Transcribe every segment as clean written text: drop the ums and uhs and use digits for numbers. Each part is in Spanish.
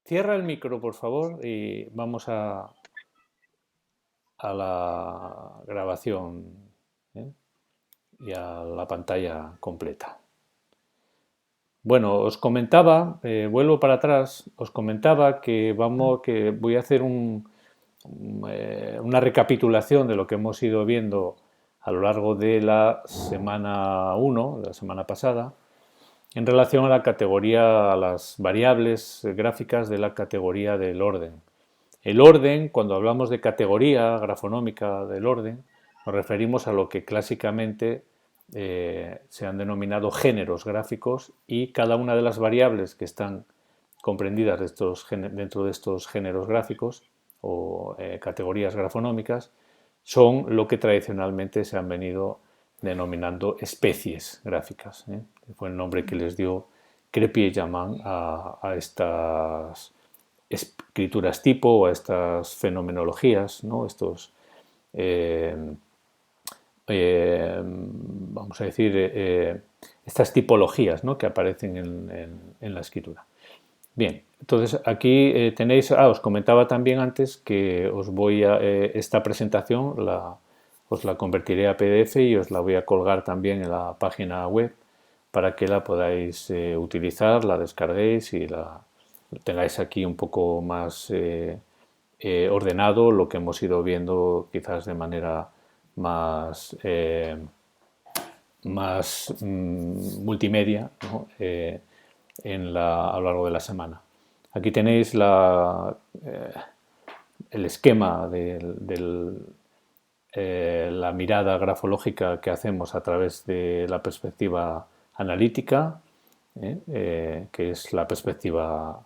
Cierra el micro, por favor, y vamos a la grabación, ¿eh? Y a la pantalla completa. Bueno, os comentaba, vuelvo para atrás, os comentaba que voy a hacer una recapitulación de lo que hemos ido viendo a lo largo de la semana uno, de la semana pasada, en relación a la categoría, a las variables gráficas de la categoría del orden. El orden, cuando hablamos de categoría grafonómica del orden, nos referimos a lo que clásicamente se han denominado géneros gráficos, y cada una de las variables que están comprendidas dentro de estos géneros gráficos o categorías grafonómicas son lo que tradicionalmente se han venido denominando especies gráficas, ¿eh? Fue el nombre que les dio Crépy-Jaman a estas escrituras tipo o a estas fenomenologías, ¿no? Estos, eh, vamos a decir, estas tipologías, ¿no?, que aparecen en la escritura. Bien, entonces aquí tenéis, os comentaba también antes que esta presentación os la convertiré a PDF y os la voy a colgar también en la página web para que la podáis utilizar, la descarguéis y la tengáis aquí un poco más ordenado lo que hemos ido viendo quizás de manera más, multimedia, ¿no?, a lo largo de la semana. Aquí tenéis el esquema de la mirada grafológica que hacemos a través de la perspectiva analítica, que es la perspectiva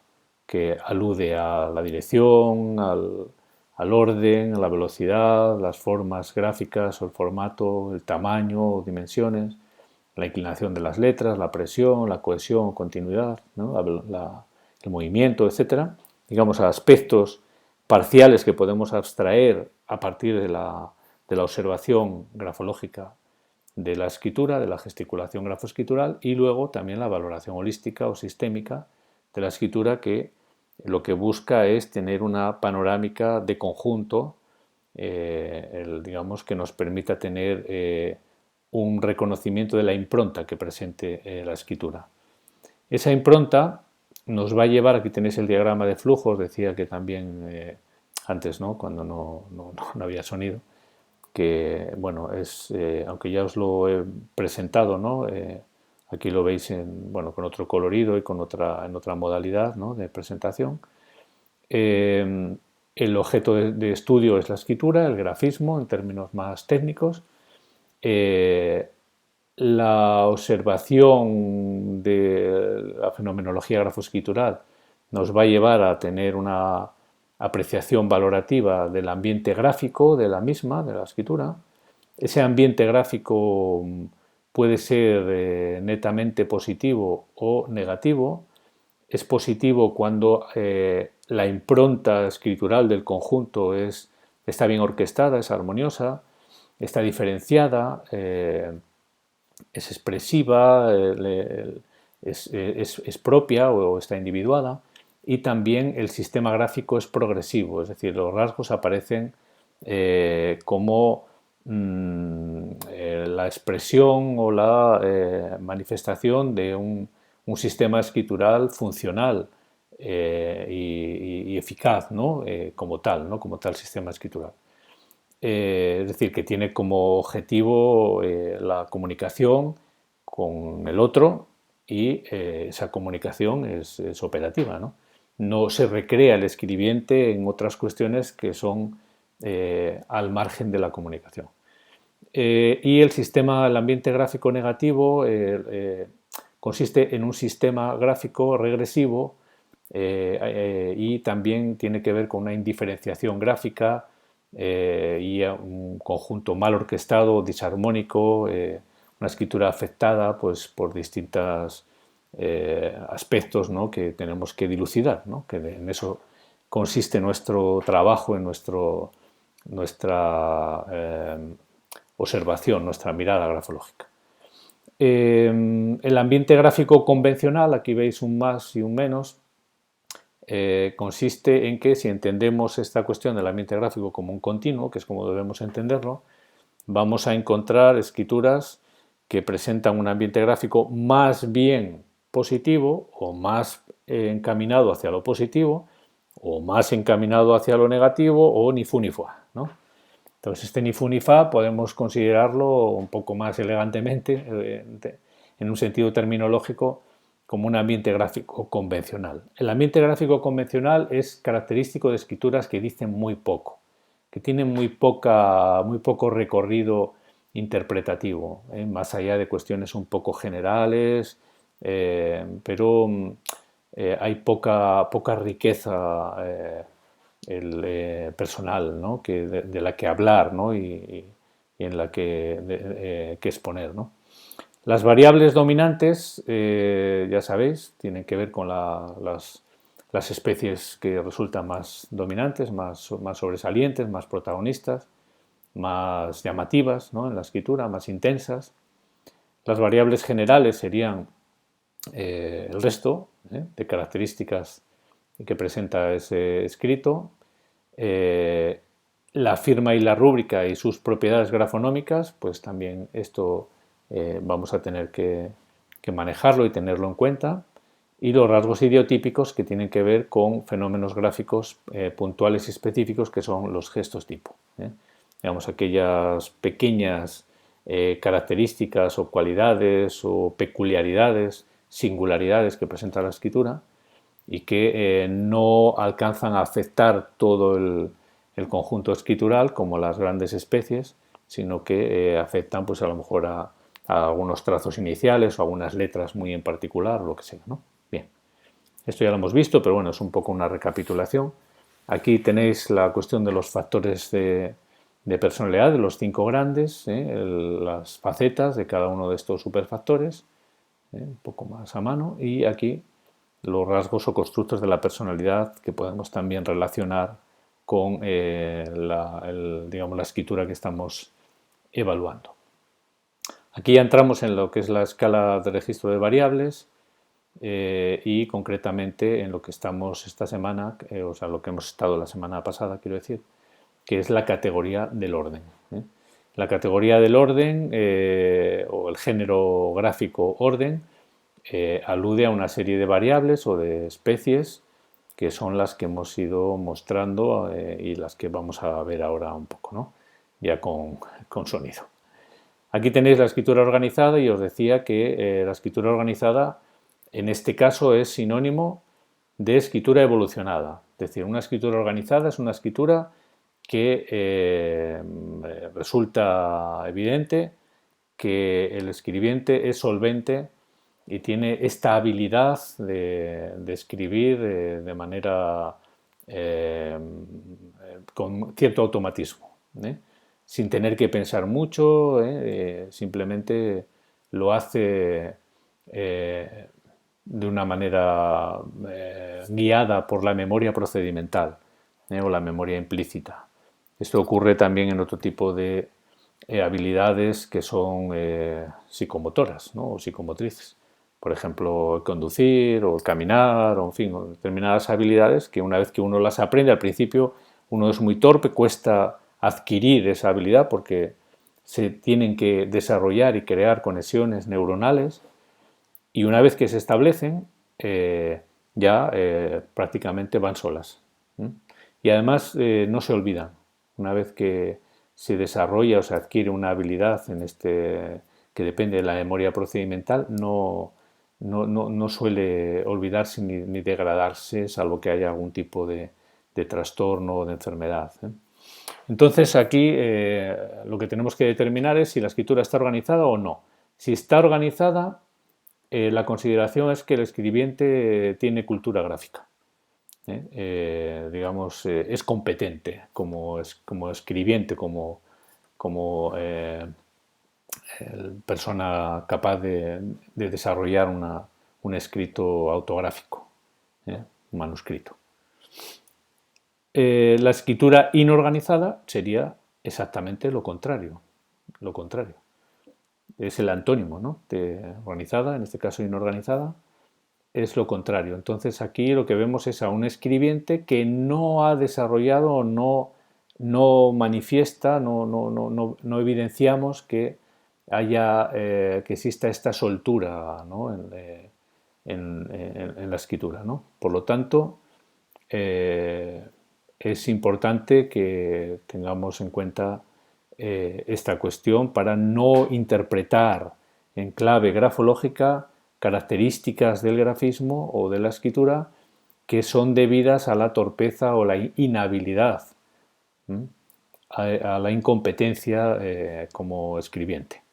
que alude a la dirección, al orden, a la velocidad, las formas gráficas o el formato, el tamaño o dimensiones, la inclinación de las letras, la presión, la cohesión, continuidad, ¿no?, el movimiento, etcétera. Digamos, aspectos parciales que podemos abstraer a partir de la observación grafológica de la escritura, de la gesticulación grafoescritural, y luego también la valoración holística o sistémica de la escritura, que lo que busca es tener una panorámica de conjunto, digamos, que nos permita tener un reconocimiento de la impronta que presente la escritura. Esa impronta nos va a llevar, aquí tenéis el diagrama de flujos, decía que también antes, ¿no?, cuando no había sonido, que bueno, aunque ya os lo he presentado, ¿no?, aquí lo veis bueno, con otro colorido y en otra modalidad, ¿no?, de presentación. El objeto de estudio es la escritura, el grafismo en términos más técnicos. La observación de la fenomenología grafoescritural nos va a llevar a tener una apreciación valorativa del ambiente gráfico de la misma, de la escritura. Ese ambiente gráfico puede ser netamente positivo o negativo. Es positivo cuando la impronta escritural del conjunto está bien orquestada, es armoniosa, está diferenciada, es expresiva, es propia o está individuada, y también el sistema gráfico es progresivo, es decir, los rasgos aparecen como la expresión o la manifestación de un sistema escritural funcional y eficaz, ¿no?, como tal, ¿no?, como tal sistema escritural. Es decir, que tiene como objetivo la comunicación con el otro, y esa comunicación es operativa, ¿no? No se recrea el escribiente en otras cuestiones que son al margen de la comunicación. Y el ambiente gráfico negativo consiste en un sistema gráfico regresivo y también tiene que ver con una indiferenciación gráfica y un conjunto mal orquestado, disarmónico, una escritura afectada pues, por distintos aspectos, ¿no?, que tenemos que dilucidar, ¿no?, que en eso consiste nuestro trabajo, en nuestra observación, nuestra mirada grafológica. El ambiente gráfico convencional, aquí veis un más y un menos, consiste en que si entendemos esta cuestión del ambiente gráfico como un continuo, que es como debemos entenderlo, vamos a encontrar escrituras que presentan un ambiente gráfico más bien positivo o más encaminado hacia lo positivo o más encaminado hacia lo negativo o ni fu ni fa, ¿no? Entonces este ni fu ni fa podemos considerarlo un poco más elegantemente, en un sentido terminológico, como un ambiente gráfico convencional. El ambiente gráfico convencional es característico de escrituras que dicen muy poco, que tienen muy poco recorrido interpretativo, más allá de cuestiones un poco generales, pero hay poca riqueza personal, ¿no? de la que hablar, ¿no? y en la que exponer, ¿no? Las variables dominantes, ya sabéis, tienen que ver con las especies que resultan más dominantes, más sobresalientes, más protagonistas, más llamativas, ¿no? En la escritura, más intensas. Las variables generales serían el resto de características que presenta ese escrito, la firma y la rúbrica y sus propiedades grafonómicas, pues también esto vamos a tener que manejarlo y tenerlo en cuenta, y los rasgos idiotípicos que tienen que ver con fenómenos gráficos puntuales y específicos, que son los gestos tipo. Digamos, aquellas pequeñas características o cualidades o peculiaridades, singularidades que presenta la escritura y que no alcanzan a afectar todo el conjunto escritural como las grandes especies, sino que afectan pues a lo mejor a algunos trazos iniciales o algunas letras muy en particular o lo que sea, ¿no? Bien, esto ya lo hemos visto, pero bueno, es un poco una recapitulación. Aquí tenéis la cuestión de los factores de personalidad, de los 5 grandes, las facetas de cada uno de estos superfactores, un poco más a mano, y aquí los rasgos o constructos de la personalidad que podemos también relacionar con digamos, la escritura que estamos evaluando. Aquí ya entramos en lo que es la escala de registro de variables y concretamente en lo que estamos esta semana, o sea, lo que hemos estado la semana pasada, quiero decir, que es la categoría del orden. La categoría del orden o el género gráfico orden alude a una serie de variables o de especies que son las que hemos ido mostrando y las que vamos a ver ahora un poco, ¿no? Ya con sonido. Aquí tenéis la escritura organizada y os decía que la escritura organizada en este caso es sinónimo de escritura evolucionada. Es decir, una escritura organizada es una escritura que resulta evidente que el escribiente es solvente y tiene esta habilidad de escribir de manera con cierto automatismo, sin tener que pensar mucho, simplemente lo hace de una manera guiada por la memoria procedimental o la memoria implícita. Esto ocurre también en otro tipo de habilidades que son psicomotoras, ¿no? O psicomotrices. Por ejemplo, el conducir o el caminar, o en fin, determinadas habilidades que una vez que uno las aprende, al principio uno es muy torpe, cuesta adquirir esa habilidad porque se tienen que desarrollar y crear conexiones neuronales y una vez que se establecen ya prácticamente van solas. Y además no se olvidan. Una vez que se desarrolla o se adquiere una habilidad que depende de la memoria procedimental, no suele olvidarse ni degradarse, salvo que haya algún tipo de trastorno o de enfermedad. Entonces aquí lo que tenemos que determinar es si la escritura está organizada o no. Si está organizada, la consideración es que el escribiente tiene cultura gráfica. Digamos, es competente como escribiente, como persona capaz de desarrollar un escrito autográfico, un manuscrito. La escritura inorganizada sería exactamente lo contrario. Es el antónimo, ¿no? De organizada, en este caso inorganizada, es lo contrario. Entonces aquí lo que vemos es a un escribiente que no ha desarrollado o no manifiesta, no evidenciamos que que exista esta soltura, ¿no? En la escritura, ¿no? Por lo tanto, eh, es importante que tengamos en cuenta esta cuestión para no interpretar en clave grafológica características del grafismo o de la escritura que son debidas a la torpeza o la inhabilidad, a la incompetencia como escribiente.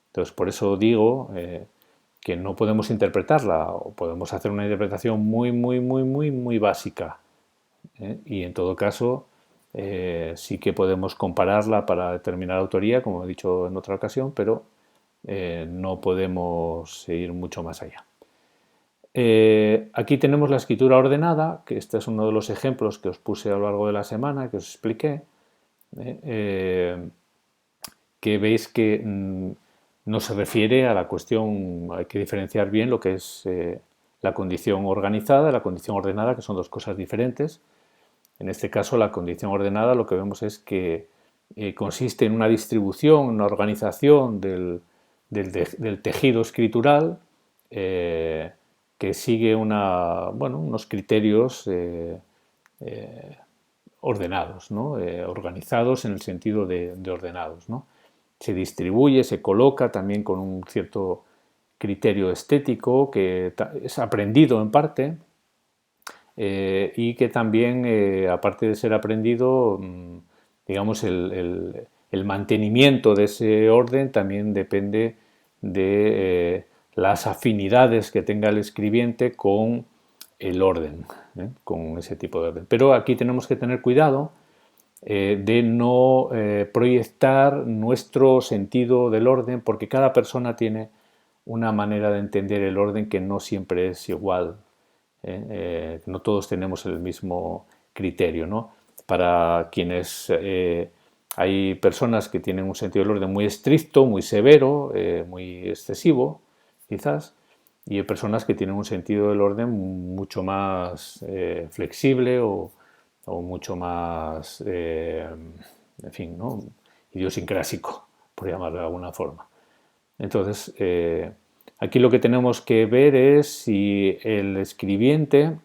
Entonces, por eso digo que no podemos interpretarla, o podemos hacer una interpretación muy básica. Y en todo caso, sí que podemos compararla para determinada autoría, como he dicho en otra ocasión, pero no podemos ir mucho más allá. Aquí tenemos la escritura ordenada, que este es uno de los ejemplos que os puse a lo largo de la semana, que os expliqué, que veis que no se refiere a la cuestión, hay que diferenciar bien lo que es la condición organizada y la condición ordenada, que son dos cosas diferentes. En este caso, la condición ordenada lo que vemos es que consiste en una distribución, una organización del tejido escritural que sigue unos criterios ordenados, ¿no? Organizados en el sentido de ordenados, ¿no? Se distribuye, se coloca también con un cierto criterio estético que es aprendido en parte y que también, aparte de ser aprendido, digamos, el mantenimiento de ese orden también depende de las afinidades que tenga el escribiente con el orden, con ese tipo de orden. Pero aquí tenemos que tener cuidado de no proyectar nuestro sentido del orden, porque cada persona tiene una manera de entender el orden que no siempre es igual. No todos tenemos el mismo criterio, ¿no? Para quienes hay personas que tienen un sentido del orden muy estricto, muy severo, muy excesivo, quizás, y hay personas que tienen un sentido del orden mucho más flexible o mucho más, en fin, ¿no? Idiosincrásico, por llamarlo de alguna forma. Entonces, aquí lo que tenemos que ver es si el escribiente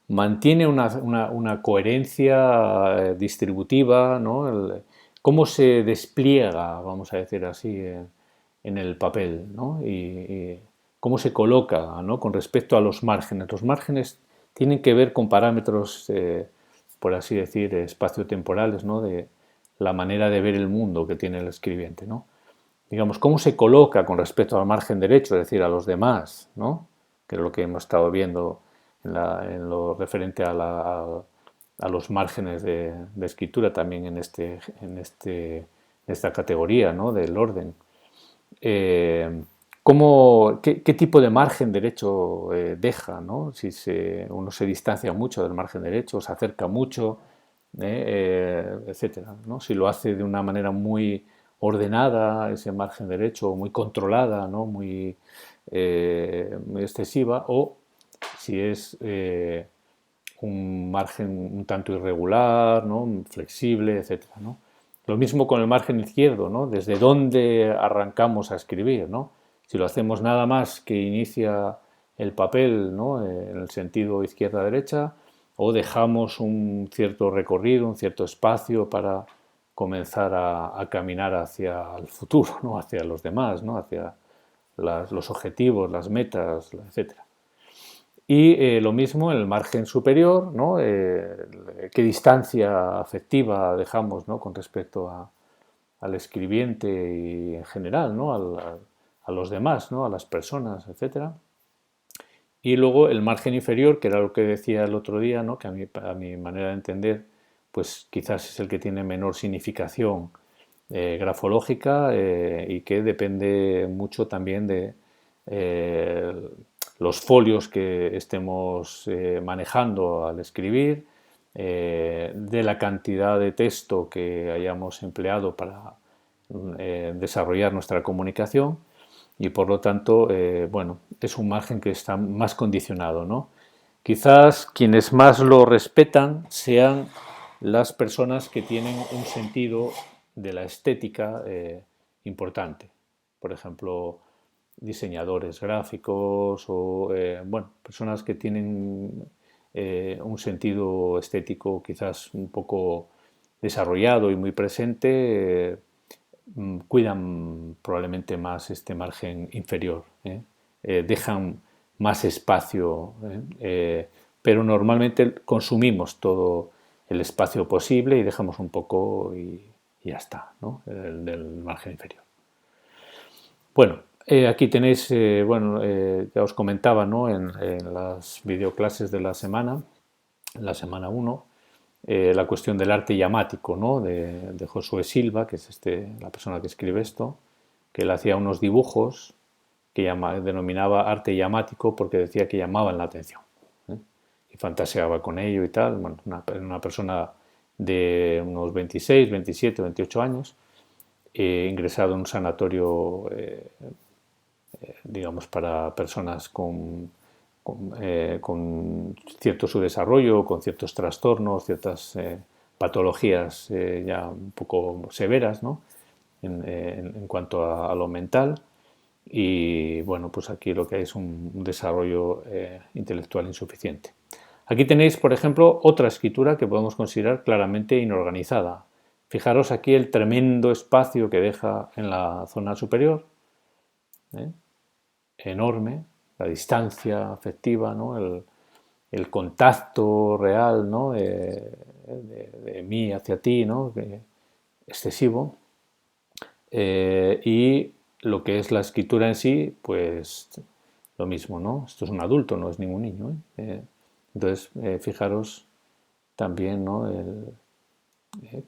mantiene una coherencia distributiva, ¿no? Cómo se despliega, vamos a decir así, en el papel, ¿no? Y cómo se coloca, ¿no? Con respecto a los márgenes. Los márgenes tienen que ver con parámetros, por así decir, espaciotemporales, ¿no? De la manera de ver el mundo que tiene el escribiente, ¿no? Digamos, cómo se coloca con respecto al margen derecho, es decir, a los demás, ¿no? Que es lo que hemos estado viendo en lo referente a los márgenes de escritura también en esta categoría, ¿no? Del orden. ¿Qué tipo de margen derecho deja, ¿no? Si uno se distancia mucho del margen derecho, se acerca mucho, etcétera, ¿no? Si lo hace de una manera muy ordenada, ese margen derecho, muy controlada, ¿no? Muy excesiva, o si es un margen un tanto irregular, ¿no? Flexible, etcétera, ¿no? Lo mismo con el margen izquierdo, ¿no? Desde dónde arrancamos a escribir, ¿no? Si lo hacemos nada más que inicia el papel, ¿no? En el sentido izquierda-derecha, o dejamos un cierto recorrido, un cierto espacio para comenzar a caminar hacia el futuro, ¿no? Hacia los demás, ¿no? Hacia los objetivos, las metas, etcétera. Y lo mismo en el margen superior, ¿no? Qué distancia afectiva dejamos, ¿no? Con respecto al escribiente y en general, ¿no? A los demás, ¿no? A las personas, etcétera. Y luego el margen inferior, que era lo que decía el otro día, ¿no? Que a mi manera de entender, pues quizás es el que tiene menor significación grafológica y que depende mucho también de los folios que estemos manejando al escribir, de la cantidad de texto que hayamos empleado para desarrollar nuestra comunicación y por lo tanto, bueno, es un margen que está más condicionado, ¿no? Quizás quienes más lo respetan sean las personas que tienen un sentido de la estética importante. Por ejemplo, diseñadores gráficos o, bueno, personas que tienen un sentido estético quizás un poco desarrollado y muy presente, cuidan probablemente más este margen inferior, dejan más espacio, pero normalmente consumimos todo el espacio posible y dejamos un poco y ya está, ¿no? El del margen inferior. Bueno, aquí tenéis, bueno, ya os comentaba, ¿no? En las videoclases de la semana 1, la cuestión del arte llamático, ¿no? De Josué Silva, que es la persona que escribe esto, que él hacía unos dibujos que denominaba arte llamático porque decía que llamaban la atención, ¿eh? Y fantaseaba con ello y tal. Bueno, una persona de unos 26, 27, 28 años, ingresado en un sanatorio, digamos, para personas con cierto subdesarrollo, con ciertos trastornos, ciertas patologías ya un poco severas, ¿no? En cuanto a lo mental. Y bueno, pues aquí lo que hay es un desarrollo intelectual insuficiente. Aquí tenéis, por ejemplo, otra escritura que podemos considerar claramente inorganizada. Fijaros aquí el tremendo espacio que deja en la zona superior, ¿eh? Enorme, la distancia afectiva, ¿no? El contacto real, ¿no? De mí hacia ti, ¿no? Excesivo. Y lo que es la escritura en sí, pues lo mismo, ¿no? Esto es un adulto, no es ningún niño, ¿eh? Entonces, fijaros también, ¿no?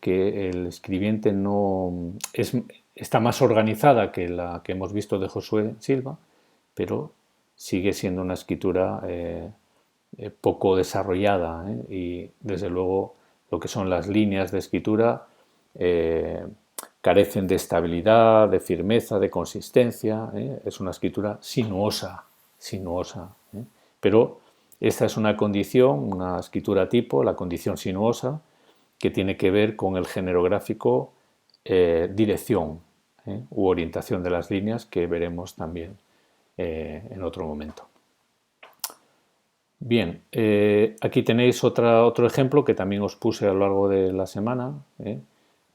Que el escribiente no está más organizada que la que hemos visto de Josué Silva, pero sigue siendo una escritura poco desarrollada, y desde luego lo que son las líneas de escritura carecen de estabilidad, de firmeza, de consistencia, es una escritura sinuosa, sinuosa, pero esta es una condición, una escritura tipo, la condición sinuosa, que tiene que ver con el género gráfico, dirección u orientación de las líneas, que veremos también en otro momento. Bien, aquí tenéis otro ejemplo que también os puse a lo largo de la semana,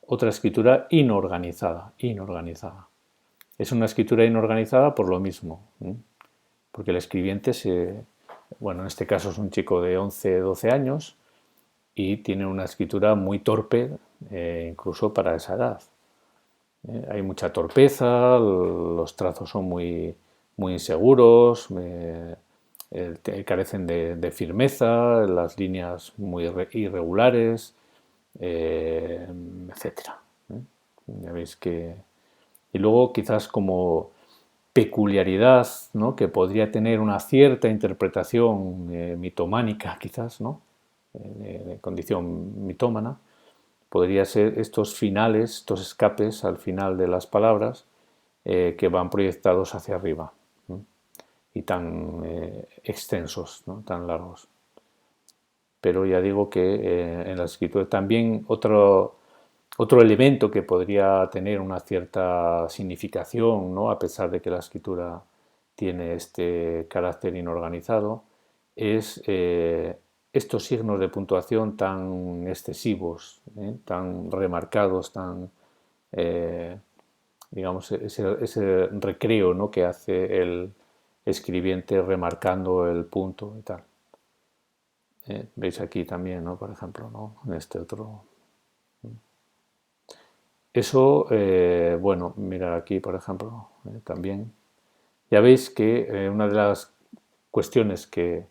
otra escritura inorganizada, inorganizada. Es una escritura inorganizada por lo mismo, porque el escribiente bueno, en este caso es un chico de 11, 12 años y tiene una escritura muy torpe, incluso para esa edad. Hay mucha torpeza, los trazos son muy, muy inseguros, carecen de firmeza, las líneas muy irregulares, etcétera. Ya veis que... Y luego quizás como peculiaridad, ¿no? Que podría tener una cierta interpretación mitománica, quizás, ¿no? De condición mitómana, podría ser estos finales, estos escapes al final de las palabras que van proyectados hacia arriba, ¿no? Y tan extensos, ¿no? Tan largos. Pero ya digo que en la escritura también otro elemento que podría tener una cierta significación, ¿no? A pesar de que la escritura tiene este carácter inorganizado, es estos signos de puntuación tan excesivos, tan remarcados, tan, digamos, ese recreo, ¿no? Que hace el escribiente remarcando el punto y tal. Veis aquí también, ¿no? Por ejemplo, ¿no? En este otro. Eso, bueno, mirad aquí, por ejemplo, también. Ya veis que una de las cuestiones que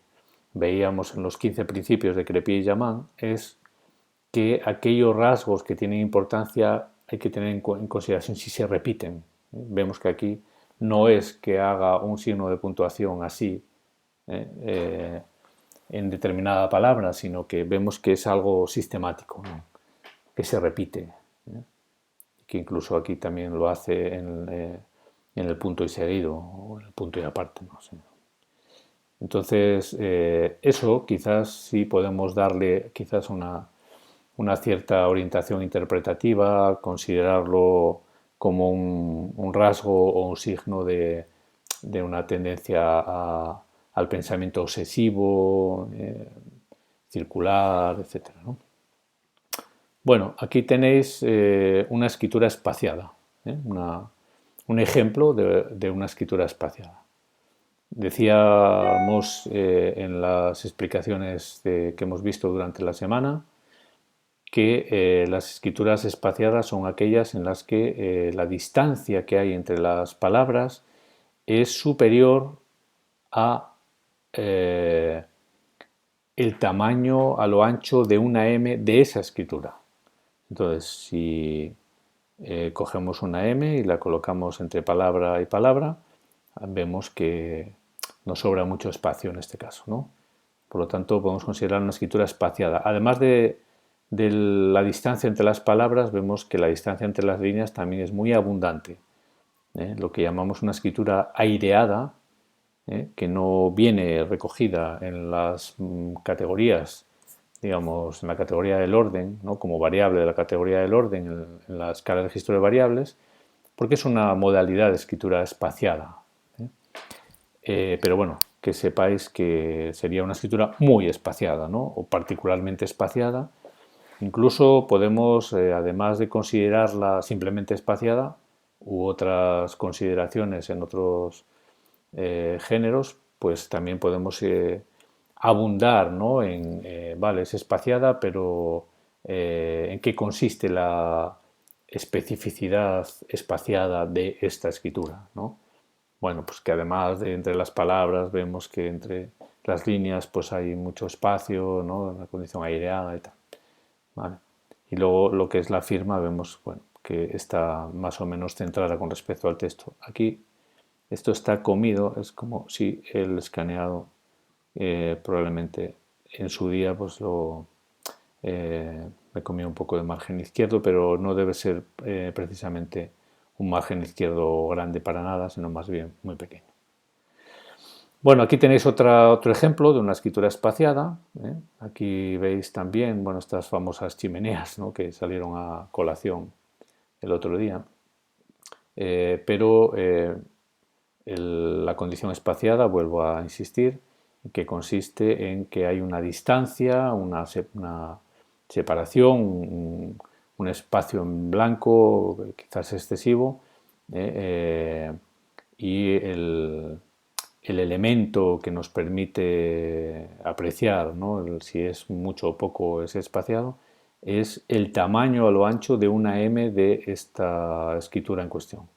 veíamos en los 15 principios de Crépy y Llamán es que aquellos rasgos que tienen importancia hay que tener en consideración si se repiten. Vemos que aquí no es que haga un signo de puntuación así en determinada palabra, sino que vemos que es algo sistemático, ¿no? Que se repite, que incluso aquí también lo hace en el punto y seguido o en el punto y aparte, no sé. Entonces, eso quizás sí podemos darle quizás una cierta orientación interpretativa, considerarlo como un rasgo o un signo de una tendencia al pensamiento obsesivo, circular, etcétera, ¿no? Bueno, aquí tenéis una escritura espaciada, un ejemplo de una escritura espaciada. Decíamos en las explicaciones que hemos visto durante la semana que las escrituras espaciadas son aquellas en las que la distancia que hay entre las palabras es superior a el tamaño, a lo ancho de una M de esa escritura. Entonces, si cogemos una M y la colocamos entre palabra y palabra, vemos que nos sobra mucho espacio en este caso, ¿no? Por lo tanto, podemos considerar una escritura espaciada. Además de la distancia entre las palabras, vemos que la distancia entre las líneas también es muy abundante. Lo que llamamos una escritura aireada, que no viene recogida en las categorías, digamos, en la categoría del orden, ¿no? Como variable de la categoría del orden en la escala de registro de variables, porque es una modalidad de escritura espaciada. Pero bueno, que sepáis que sería una escritura muy espaciada, ¿no? O particularmente espaciada. Incluso podemos, además de considerarla simplemente espaciada, u otras consideraciones en otros géneros, pues también podemos abundar, ¿no? En, vale, es espaciada, pero ¿en qué consiste la especificidad espaciada de esta escritura, ¿no? Bueno, pues que además de entre las palabras vemos que entre las líneas pues hay mucho espacio, ¿no? Una condición aireada y tal. ¿Vale? Y luego lo que es la firma vemos, bueno, que está más o menos centrada con respecto al texto. Aquí esto está comido, es como si el escaneado probablemente en su día pues me comió un poco de margen izquierdo, pero no debe ser precisamente un margen izquierdo grande para nada, sino más bien muy pequeño. Bueno, aquí tenéis otro ejemplo de una escritura espaciada. Aquí veis también, bueno, estas famosas chimeneas, ¿no? Que salieron a colación el otro día. Pero la condición espaciada, vuelvo a insistir, que consiste en que hay una distancia, una separación, un espacio en blanco, quizás excesivo, y el elemento que nos permite apreciar, ¿no? Si es mucho o poco ese espaciado, es el tamaño a lo ancho de una M de esta escritura en cuestión.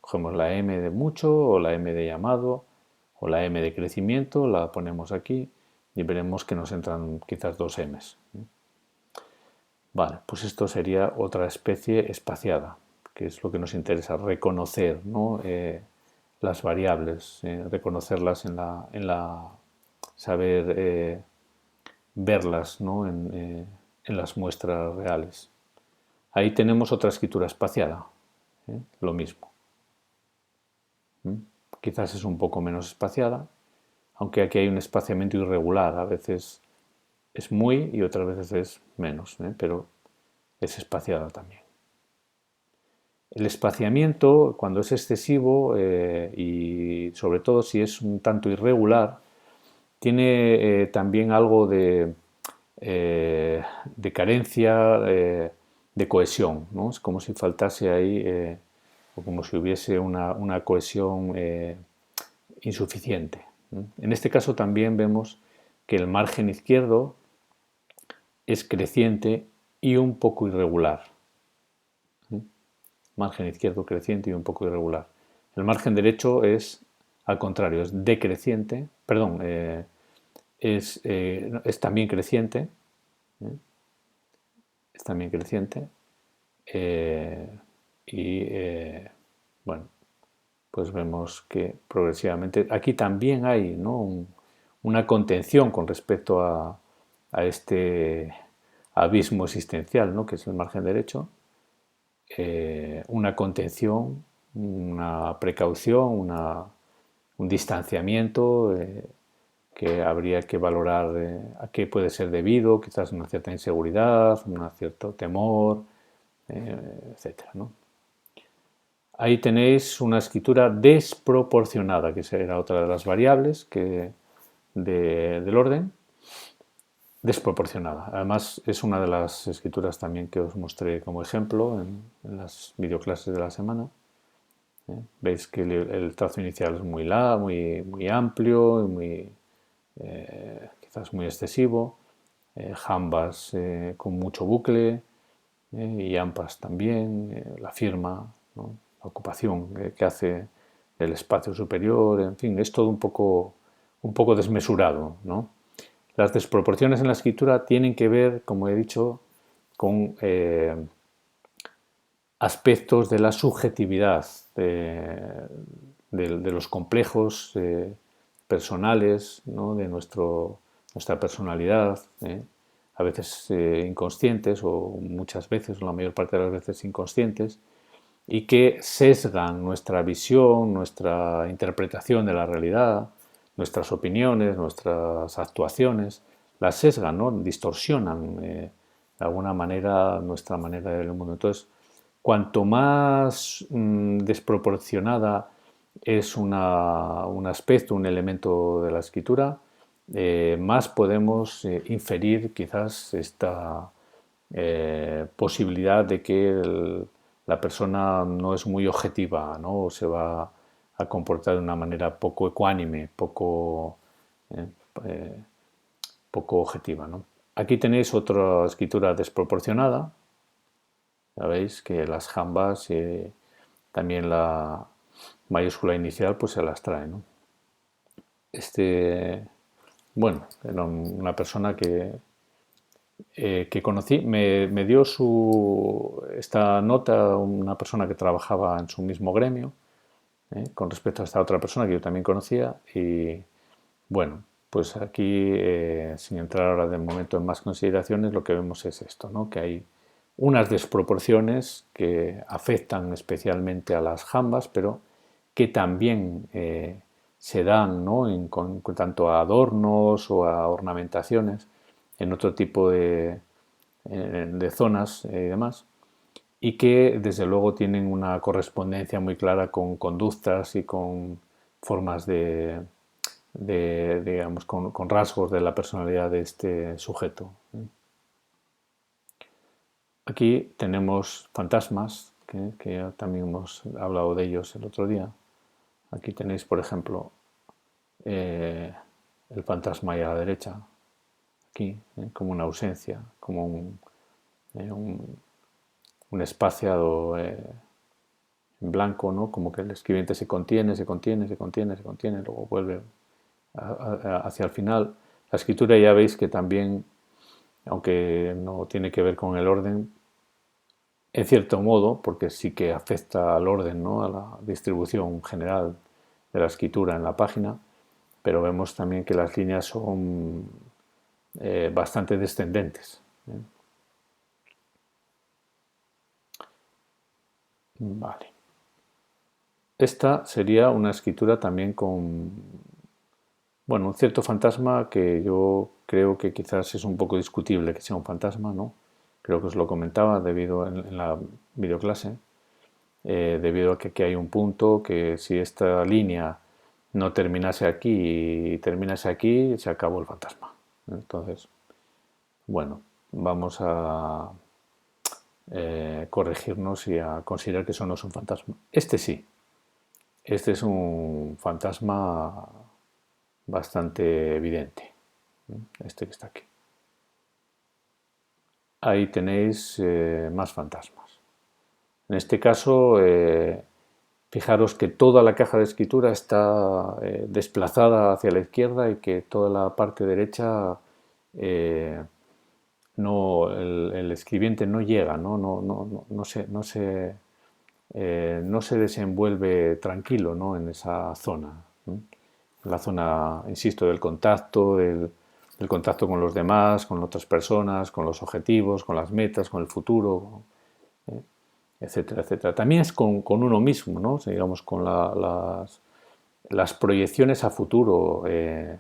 Cogemos la M de mucho o la M de llamado o la M de crecimiento, la ponemos aquí y veremos que nos entran quizás dos M's. Vale, pues esto sería otra especie espaciada, que es lo que nos interesa, reconocer, ¿no? Las variables, reconocerlas saber verlas, ¿no? En las muestras reales. Ahí tenemos otra escritura espaciada, lo mismo. Quizás es un poco menos espaciada, aunque aquí hay un espaciamiento irregular, a veces es muy y otras veces es menos, pero es espaciada también. El espaciamiento, cuando es excesivo y sobre todo si es un tanto irregular, tiene también algo de carencia de cohesión, ¿no? Es como si faltase ahí o como si hubiese una cohesión insuficiente. En este caso también vemos que el margen izquierdo es creciente y un poco irregular. Margen izquierdo creciente y un poco irregular. El margen derecho es al contrario, es decreciente, perdón, es también creciente, es también creciente y bueno, pues vemos que progresivamente aquí también hay, ¿no? Una contención con respecto a este abismo existencial, ¿no? Que es el margen derecho, una contención una precaución, un distanciamiento que habría que valorar a qué puede ser debido, quizás una cierta inseguridad, un cierto temor, etcétera, ¿no? Ahí tenéis una escritura desproporcionada, que será otra de las variables del orden, desproporcionada. Además, es una de las escrituras también que os mostré como ejemplo en las videoclases de la semana. Veis que el trazo inicial es muy amplio y quizás muy excesivo. Jambas con mucho bucle y ampas también. La firma, ¿no? La ocupación que hace el espacio superior. En fin, es todo un poco desmesurado, ¿no? Las desproporciones en la escritura tienen que ver, como he dicho, con aspectos de la subjetividad de los complejos personales, ¿no? De nuestra personalidad, a veces inconscientes o muchas veces, o la mayor parte de las veces inconscientes, y que sesgan nuestra visión, nuestra interpretación de la realidad, nuestras opiniones, nuestras actuaciones, las sesgan, ¿no? Distorsionan de alguna manera nuestra manera de ver el mundo. Entonces, cuanto más desproporcionada es un aspecto, un elemento de la escritura, más podemos inferir quizás esta posibilidad de que la persona no es muy objetiva, ¿no? O se va a comportar de una manera poco ecuánime, eh, eh, poco objetiva, ¿no? Aquí tenéis otra escritura desproporcionada. Ya veis que las jambas también la mayúscula inicial pues se las trae, ¿no? Bueno, era una persona que conocí, me dio esta nota una persona que trabajaba en su mismo gremio, con respecto a esta otra persona que yo también conocía. Y bueno, pues aquí, sin entrar ahora de momento en más consideraciones, lo que vemos es esto, ¿no? Que hay unas desproporciones que afectan especialmente a las jambas, pero que también se dan, ¿no? Con tanto a adornos o a ornamentaciones en otro tipo de zonas y demás, y que desde luego tienen una correspondencia muy clara con conductas y con formas digamos, con rasgos de la personalidad de este sujeto. Aquí tenemos fantasmas, que también hemos hablado de ellos el otro día. Aquí tenéis, por ejemplo, el fantasma ahí a la derecha, aquí, como una ausencia, como un espaciado en blanco, ¿no? Como que el escribiente se contiene, luego vuelve hacia el final. La escritura ya veis que también, aunque no tiene que ver con el orden, en cierto modo, porque sí que afecta al orden, ¿no? A la distribución general de la escritura en la página, pero vemos también que las líneas son bastante descendentes. Vale. Esta sería una escritura también con, bueno, un cierto fantasma que yo creo que quizás es un poco discutible que sea un fantasma, ¿no? Creo que os lo comentaba debido en la videoclase, debido a que aquí hay un punto que si esta línea no terminase aquí y terminase aquí, se acabó el fantasma. Entonces, bueno, vamos a corregirnos y a considerar que eso no es un fantasma. Este sí, este es un fantasma bastante evidente, este que está aquí. Ahí tenéis más fantasmas. En este caso, fijaros que toda la caja de escritura está desplazada hacia la izquierda y que toda la parte derecha el escribiente no llega, no se desenvuelve tranquilo, ¿no? En esa zona, ¿no? La zona, insisto, del contacto, del contacto con los demás, con otras personas, con los objetivos, con las metas, con el futuro. etcétera, etcétera. También es con uno mismo, ¿no? O sea, digamos, con las proyecciones a futuro de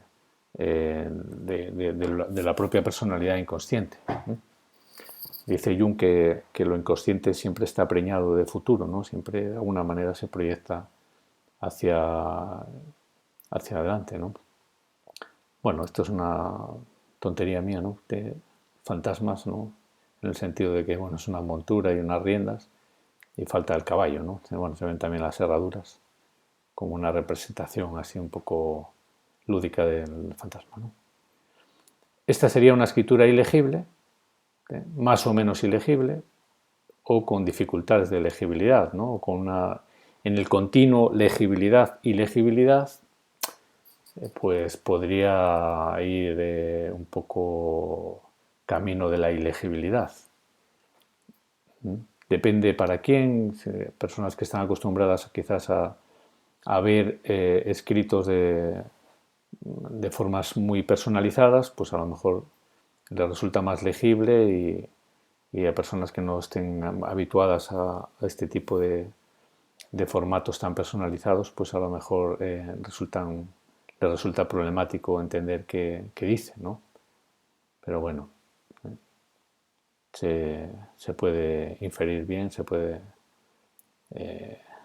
la propia personalidad inconsciente. Dice Jung que lo inconsciente siempre está preñado de futuro, ¿no? Siempre de alguna manera se proyecta hacia, hacia adelante, ¿no? Bueno, esto es una tontería mía, ¿no? De fantasmas, ¿no? En el sentido de que, bueno, es una montura y unas riendas y falta el caballo, ¿no? Bueno, se ven también las herraduras como una representación así un poco lúdica del fantasma, ¿no? Esta sería una escritura ilegible, más o menos ilegible, o con dificultades de legibilidad, ¿no? O con en el continuo legibilidad y legibilidad, pues podría ir un poco camino de la ilegibilidad. Depende para quién, personas que están acostumbradas quizás a ver escritos de formas muy personalizadas, pues a lo mejor les resulta más legible y a personas que no estén habituadas a este tipo de formatos tan personalizados, pues a lo mejor les resulta problemático entender qué dice, ¿no? Pero bueno, se puede inferir bien, se puede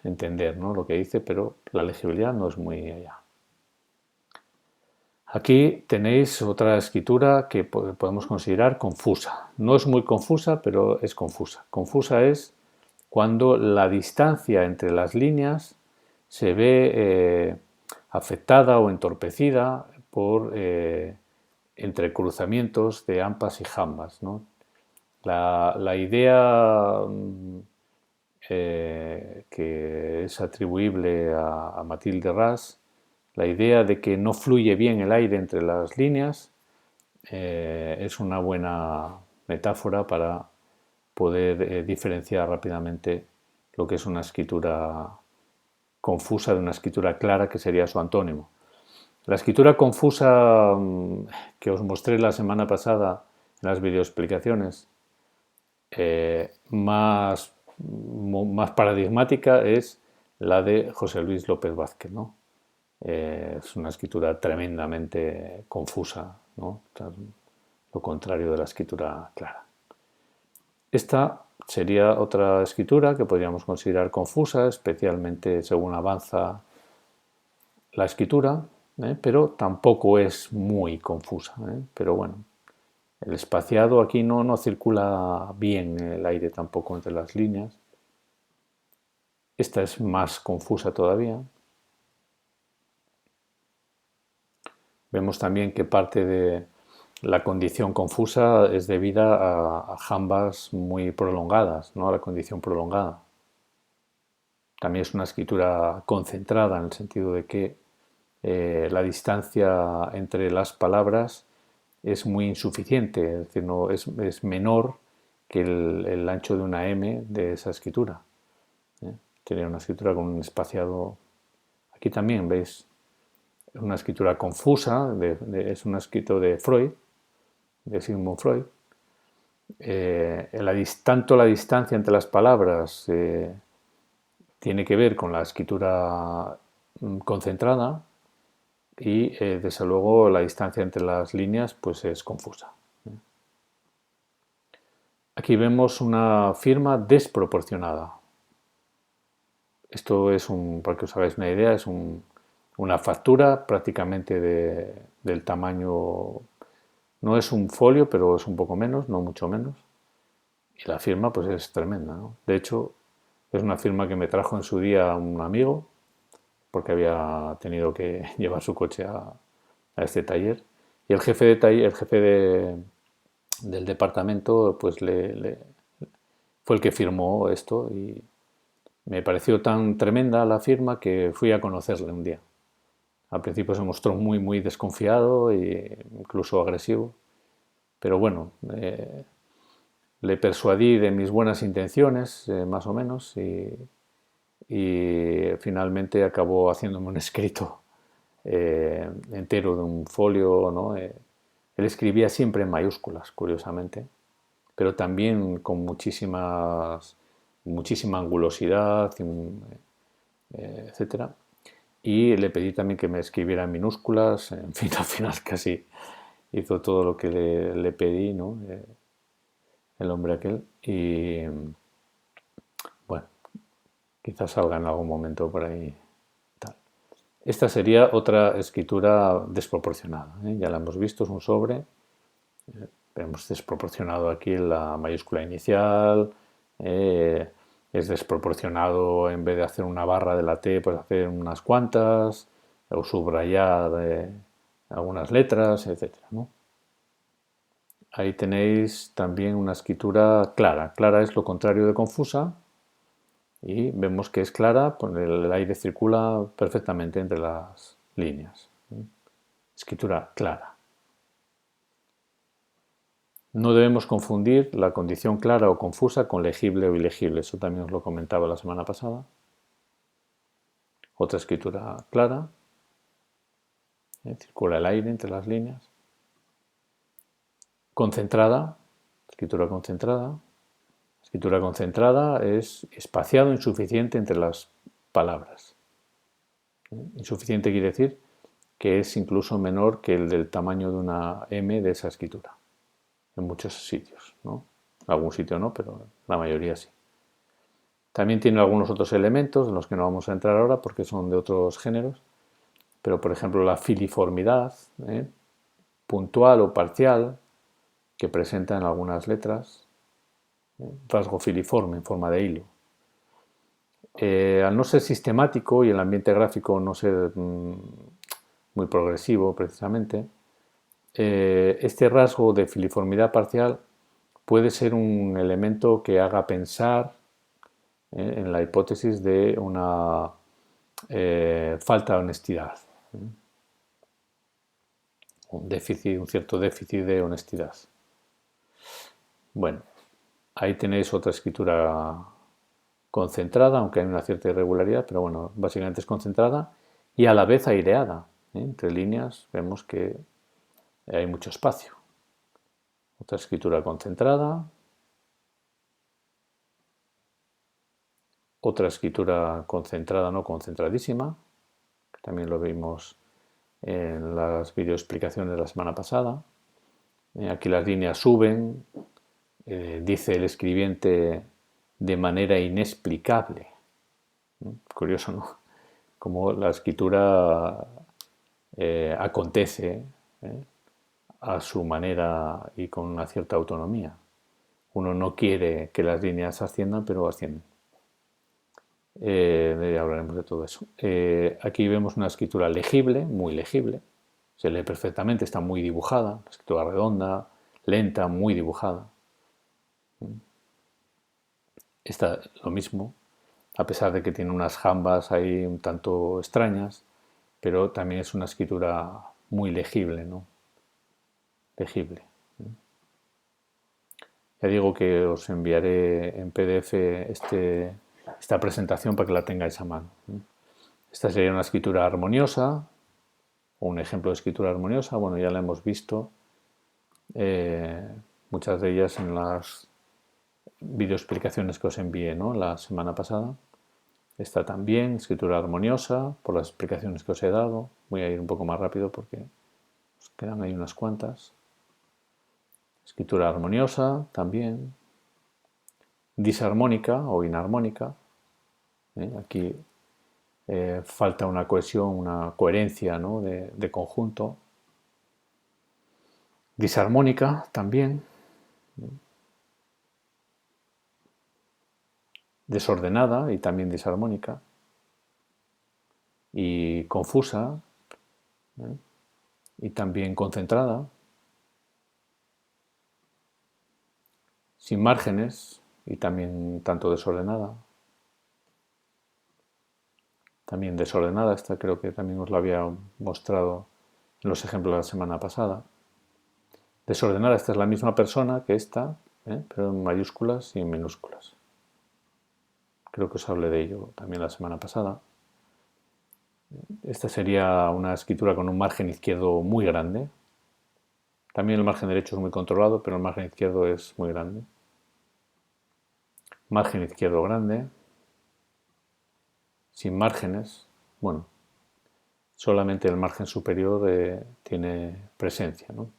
entender, ¿no? Lo que dice, pero la legibilidad no es muy allá. Aquí tenéis otra escritura que podemos considerar confusa. No es muy confusa, pero es confusa. Confusa es cuando la distancia entre las líneas se ve afectada o entorpecida por entrecruzamientos de ampas y jambas, ¿no? La idea que es atribuible a Mathilde Ras, la idea de que no fluye bien el aire entre las líneas, es una buena metáfora para poder diferenciar rápidamente lo que es una escritura confusa de una escritura clara, que sería su antónimo. La escritura confusa que os mostré la semana pasada en las videoexplicaciones, más paradigmática es la de José Luis López Vázquez, ¿no? Es una escritura tremendamente confusa, ¿no? Lo contrario de la escritura clara. Esta sería otra escritura que podríamos considerar confusa, especialmente según avanza la escritura, pero tampoco es muy confusa. Pero bueno, el espaciado aquí no circula bien el aire tampoco entre las líneas. Esta es más confusa todavía. Vemos también que parte de la condición confusa es debida a jambas muy prolongadas, ¿no? A la condición prolongada. También es una escritura concentrada en el sentido de que la distancia entre las palabras es muy insuficiente, es decir, no, es menor que el ancho de una M de esa escritura. Sería una escritura con un espaciado. Aquí también veis una escritura confusa, es un escrito de Freud, de Sigmund Freud. Tanto la distancia entre las palabras tiene que ver con la escritura concentrada y desde luego la distancia entre las líneas pues es confusa. Aquí vemos una firma desproporcionada. Esto es para que os hagáis una idea, es una factura prácticamente del tamaño, no es un folio, pero es un poco menos, no mucho menos. Y la firma pues es tremenda, ¿no? De hecho, es una firma que me trajo en su día un amigo, porque había tenido que llevar su coche a este taller. Y el jefe del departamento pues fue el que firmó esto y me pareció tan tremenda la firma que fui a conocerle un día. Al principio se mostró muy desconfiado e incluso agresivo, pero bueno, le persuadí de mis buenas intenciones, más o menos, y finalmente acabó haciéndome un escrito entero de un folio, ¿no? Él escribía siempre en mayúsculas, curiosamente, pero también con muchísimas muchísima angulosidad, etcétera. Y le pedí también que me escribiera en minúsculas, en fin, al final casi hizo todo lo que le pedí, ¿no? El hombre aquel. Y bueno, quizás salga en algún momento por ahí. Tal. Esta sería otra escritura desproporcionada, ¿eh? Ya la hemos visto, es un sobre. Hemos desproporcionado aquí la mayúscula inicial. eh, es desproporcionado, en vez de hacer una barra de la T, pues hacer unas cuantas, o subrayar algunas letras, etcétera, ¿no? Ahí tenéis también una escritura clara. Clara es lo contrario de confusa y vemos que es clara, pues el aire circula perfectamente entre las líneas. Escritura clara. No debemos confundir la condición clara o confusa con legible o ilegible. Eso también os lo comentaba la semana pasada. Otra escritura clara. Circula el aire entre las líneas. Concentrada. Escritura concentrada. Escritura concentrada es espaciado insuficiente entre las palabras. Insuficiente quiere decir que es incluso menor que el del tamaño de una M de esa escritura. En muchos sitios, ¿no? En algún sitio no, pero la mayoría sí. También tiene algunos otros elementos en los que no vamos a entrar ahora porque son de otros géneros, pero por ejemplo la filiformidad, puntual o parcial, que presenta en algunas letras, rasgo filiforme en forma de hilo. Al no ser sistemático y el ambiente gráfico no ser muy progresivo precisamente, este rasgo de filiformidad parcial puede ser un elemento que haga pensar en la hipótesis de una falta de honestidad, un cierto déficit de honestidad. Bueno, ahí tenéis otra escritura concentrada, aunque hay una cierta irregularidad, pero bueno, básicamente es concentrada y a la vez aireada. Entre líneas vemos que hay mucho espacio. Otra escritura concentrada. Otra escritura concentrada, no concentradísima, que también lo vimos en las videoexplicaciones de la semana pasada. Aquí las líneas suben, dice el escribiente de manera inexplicable. Curioso, ¿no? Como la escritura acontece a su manera y con una cierta autonomía. Uno no quiere que las líneas asciendan, pero ascienden. Hablaremos de todo eso. Aquí vemos una escritura legible, muy legible. Se lee perfectamente, está muy dibujada. Una escritura redonda, lenta, muy dibujada. Esta lo mismo, a pesar de que tiene unas jambas ahí un tanto extrañas, pero también es una escritura muy legible, ¿no? Legible. Ya digo que os enviaré en PDF esta presentación para que la tengáis a mano. Esta sería una escritura armoniosa, o un ejemplo de escritura armoniosa. Bueno, ya la hemos visto, muchas de ellas en las videoexplicaciones que os envié, ¿no?, la semana pasada. Esta también, escritura armoniosa, por las explicaciones que os he dado. Voy a ir un poco más rápido porque os quedan ahí unas cuantas. Escritura armoniosa también. Disarmónica o inarmónica. Aquí falta una cohesión, una coherencia, ¿no?, de conjunto. Disarmónica también. Desordenada y también disarmónica. Y confusa y también concentrada. Sin márgenes y también tanto desordenada. También desordenada, esta creo que también os la había mostrado en los ejemplos de la semana pasada. Desordenada, esta es la misma persona que esta, pero en mayúsculas y en minúsculas. Creo que os hablé de ello también la semana pasada. Esta sería una escritura con un margen izquierdo muy grande. También el margen derecho es muy controlado, pero el margen izquierdo es muy grande. margen izquierdo grande, sin márgenes, bueno, solamente el margen superior tiene presencia, ¿no?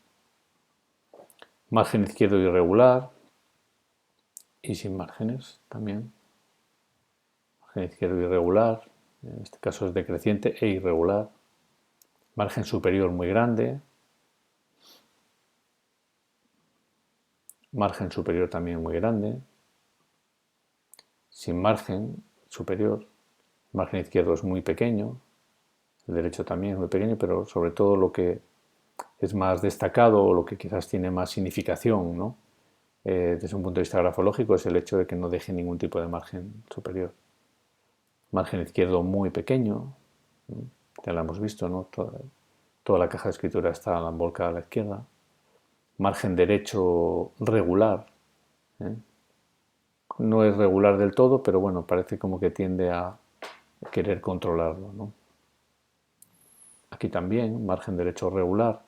Margen izquierdo irregular y sin márgenes también. Margen izquierdo irregular, en este caso es decreciente e irregular. Margen superior muy grande. Margen superior también muy grande. Sin margen superior. El margen izquierdo es muy pequeño. El derecho también es muy pequeño, pero sobre todo lo que es más destacado o lo que quizás tiene más significación, ¿no? Desde un punto de vista grafológico es el hecho de que no deje ningún tipo de margen superior. Margen izquierdo muy pequeño, ya lo hemos visto, ¿no? Toda la caja de escritura está volcada a la izquierda. Margen derecho regular, ¿eh? No es regular del todo, pero bueno, parece como que tiende a querer controlarlo, ¿no? Aquí también, margen derecho regular.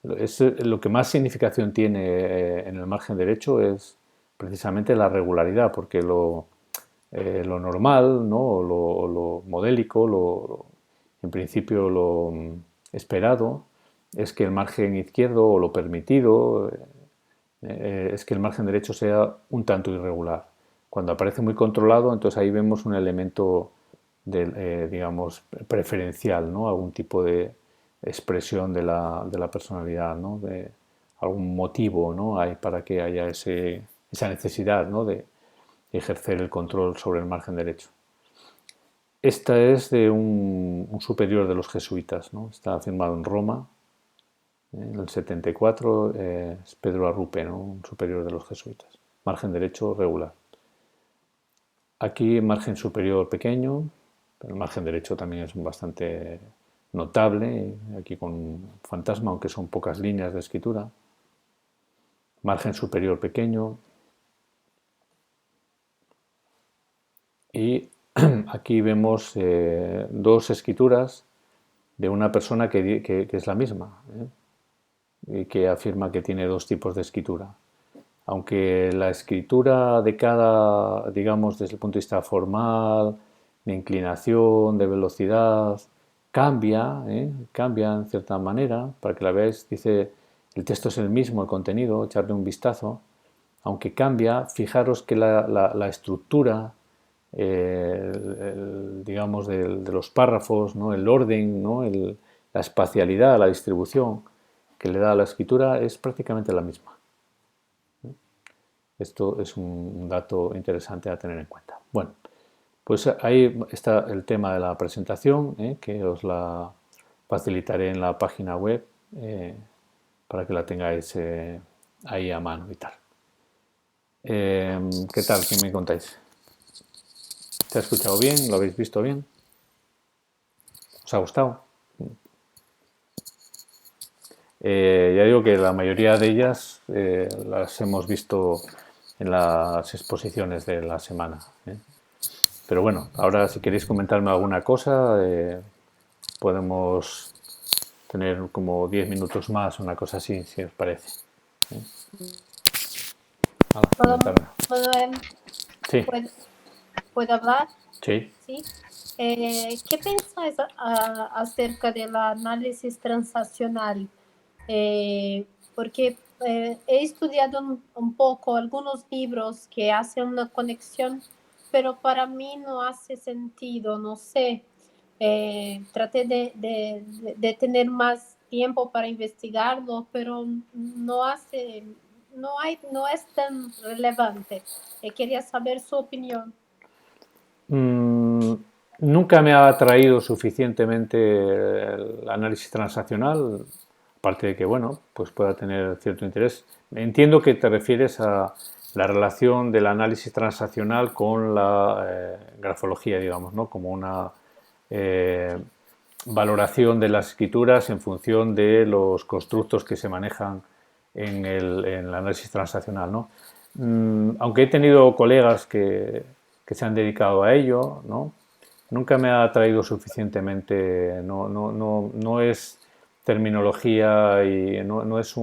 Lo que más significación tiene en el margen derecho es precisamente la regularidad, porque lo normal, ¿no? o lo modélico, en principio lo esperado, es que el margen izquierdo o lo permitido es que el margen derecho sea un tanto irregular. Cuando aparece muy controlado, entonces ahí vemos un elemento digamos, preferencial, ¿no? Algún tipo de expresión de la personalidad, ¿no? De algún motivo, ¿no? Hay para que haya esa necesidad, ¿no? De ejercer el control sobre el margen derecho. Esta es de un superior de los jesuitas, ¿no? Está firmado en Roma, en el 74, es Pedro Arrupe, ¿no? Un superior de los jesuitas. Margen derecho regular. Aquí margen superior pequeño, pero el margen derecho también es bastante notable, aquí con fantasma, aunque son pocas líneas de escritura. Margen superior pequeño. Y aquí vemos dos escrituras de una persona que es la misma, y que afirma que tiene dos tipos de escritura. Aunque la escritura de cada, digamos, desde el punto de vista formal, de inclinación, de velocidad, cambia en cierta manera, para que la veáis, dice, el texto es el mismo, el contenido, echarle un vistazo, aunque cambia, fijaros que la estructura, digamos, de los párrafos, ¿no? El orden, ¿no? La espacialidad, la distribución que le da a la escritura es prácticamente la misma. Esto es un dato interesante a tener en cuenta. Bueno, pues ahí está el tema de la presentación, que os la facilitaré en la página web para que la tengáis ahí a mano y tal. ¿Qué tal? ¿Qué me contáis? ¿Te ha escuchado bien? ¿Lo habéis visto bien? ¿Os ha gustado? Ya digo que la mayoría de ellas las hemos visto en las exposiciones de la semana. Pero bueno, ahora si queréis comentarme alguna cosa, podemos tener como 10 minutos más, una cosa así, si os parece. Hala, Hola, comentarme. Manuel, Sí, ¿puedo hablar? sí. Sí. ¿Qué pensáis acerca del análisis transaccional? Porque he estudiado un poco algunos libros que hacen una conexión, pero para mí no hace sentido, no sé. Traté de tener más tiempo para investigarlo, pero no es tan relevante. Quería saber su opinión. Mm, nunca me ha atraído suficientemente el análisis transaccional, aparte de que, bueno, pues pueda tener cierto interés. Entiendo que te refieres a la relación del análisis transaccional con la grafología, digamos, ¿no? Como una eh, valoración de las escrituras en función de los constructos que se manejan en el análisis transaccional, ¿no? Aunque he tenido colegas que se han dedicado a ello, ¿no? Nunca me ha atraído suficientemente, no es terminología y no es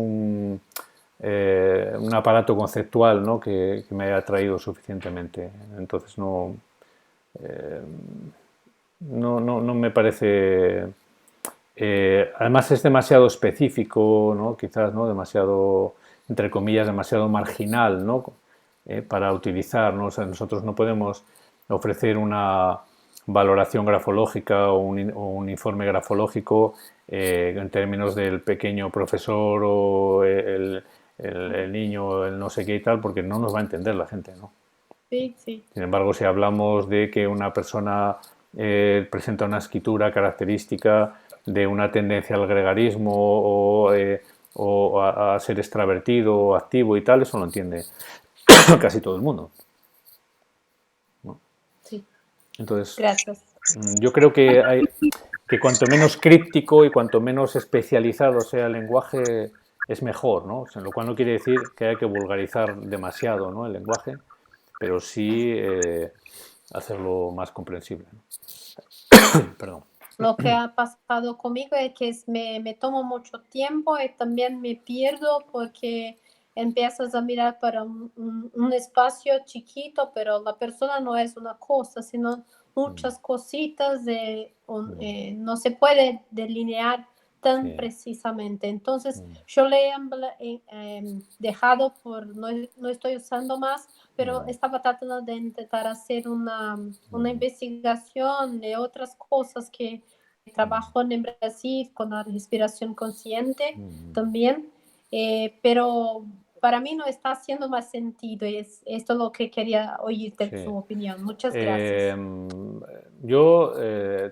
un aparato conceptual, ¿no? que me haya atraído suficientemente. Entonces eh, no me parece... además es demasiado específico, ¿no? Quizás, ¿no? Demasiado, entre comillas, demasiado marginal, ¿no? Para utilizar, ¿no? O sea, nosotros no podemos ofrecer una valoración grafológica o un informe grafológico en términos del pequeño profesor o el niño, el no sé qué y tal, porque no nos va a entender la gente, ¿no? Sí, sí. Sin embargo, si hablamos de que una persona presenta una escritura característica de una tendencia al gregarismo o a ser extravertido o activo y tal, eso lo entiende casi todo el mundo, ¿no? Sí, Entonces, gracias. yo creo que cuanto menos críptico y cuanto menos especializado sea el lenguaje, es mejor, ¿no? O sea, lo cual no quiere decir que haya que vulgarizar demasiado, ¿no? El lenguaje, pero sí hacerlo más comprensible, ¿no? Perdón. Lo que ha pasado conmigo es que me tomo mucho tiempo y también me pierdo porque empiezas a mirar para un espacio chiquito, pero la persona no es una cosa, sino muchas cositas no se puede delinear tan Sí. precisamente. Entonces, yo le he dejado no estoy usando más, pero estaba tratando de intentar hacer una investigación de otras cosas que trabajo en Brasil con la respiración consciente también, pero para mí no está haciendo más sentido y es esto lo que quería oírte Sí. su opinión. Muchas gracias. Yo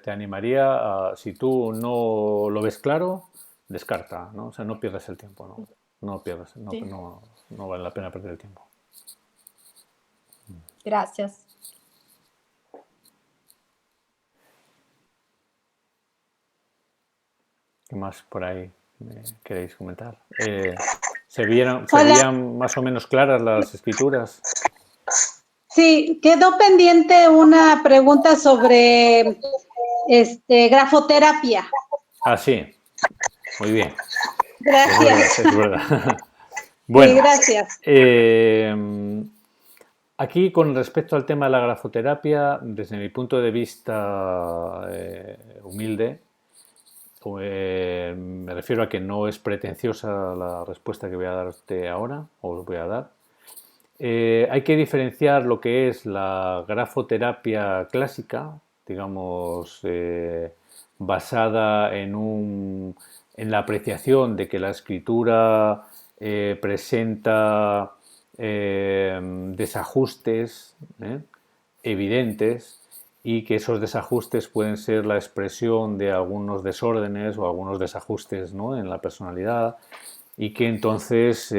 te animaría a, si tú no lo ves claro, descarta, ¿no? O sea, no pierdas el tiempo, ¿no? No pierdas, Sí, no vale la pena perder el tiempo. gracias. ¿Qué más por ahí queréis comentar? ¿Se Hola, veían más o menos claras las escrituras? sí, quedó pendiente una pregunta sobre grafoterapia. Ah, sí, muy bien. Es verdad, Gracias. es verdad. Sí, Bueno, gracias. aquí con respecto al tema de la grafoterapia, desde mi punto de vista humilde, me refiero a que no es pretenciosa la respuesta que voy a darte ahora, o os voy a dar. Hay que diferenciar lo que es la grafoterapia clásica, digamos, basada en la apreciación de que la escritura presenta desajustes evidentes y que esos desajustes pueden ser la expresión de algunos desórdenes o algunos desajustes, ¿no? En la personalidad y que entonces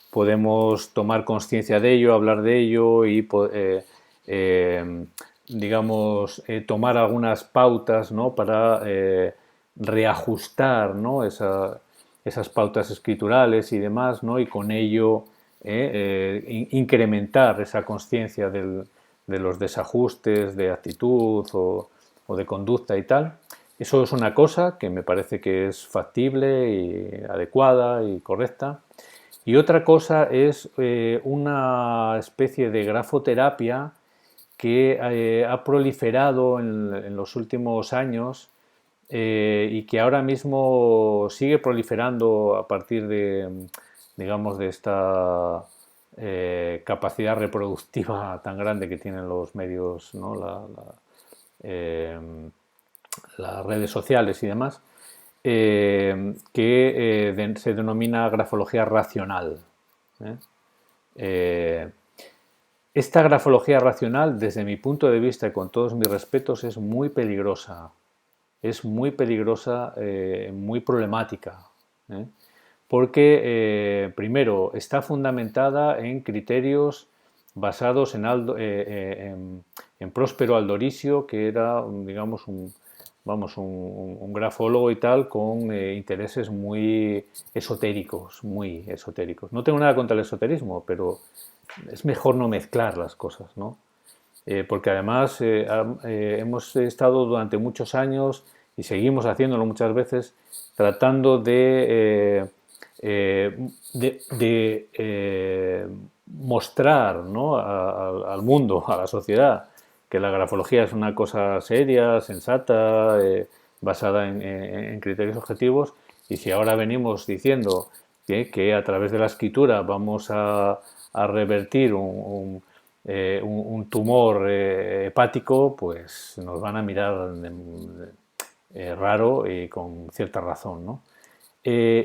podemos tomar conciencia de ello, hablar de ello y digamos tomar algunas pautas, ¿no? Para reajustar, ¿no? Esas pautas escriturales y demás, ¿no? Y con ello incrementar esa conciencia de los desajustes de actitud o de conducta y tal. Eso es una cosa que me parece que es factible y adecuada y correcta. Y otra cosa es una especie de grafoterapia que ha proliferado en los últimos años y que ahora mismo sigue proliferando a partir de, digamos, de esta capacidad reproductiva tan grande que tienen los medios, ¿no? Eh, las redes sociales y demás, que se denomina grafología racional. ¿eh? Esta grafología racional, desde mi punto de vista y con todos mis respetos, es muy peligrosa. Es muy peligrosa, muy problemática. Porque, primero, está fundamentada en criterios basados en Próspero Aldoricio, que era, digamos, un grafólogo y tal, con intereses muy esotéricos, muy esotéricos. No tengo nada contra el esoterismo, pero es mejor no mezclar las cosas, ¿no? Porque además hemos estado durante muchos años y seguimos haciéndolo muchas veces tratando de mostrar, ¿no?, al mundo, a la sociedad, que la grafología es una cosa seria, sensata, basada en criterios objetivos, y si ahora venimos diciendo que a través de la escritura vamos a revertir un tumor hepático, pues nos van a mirar raro y con cierta razón, ¿no?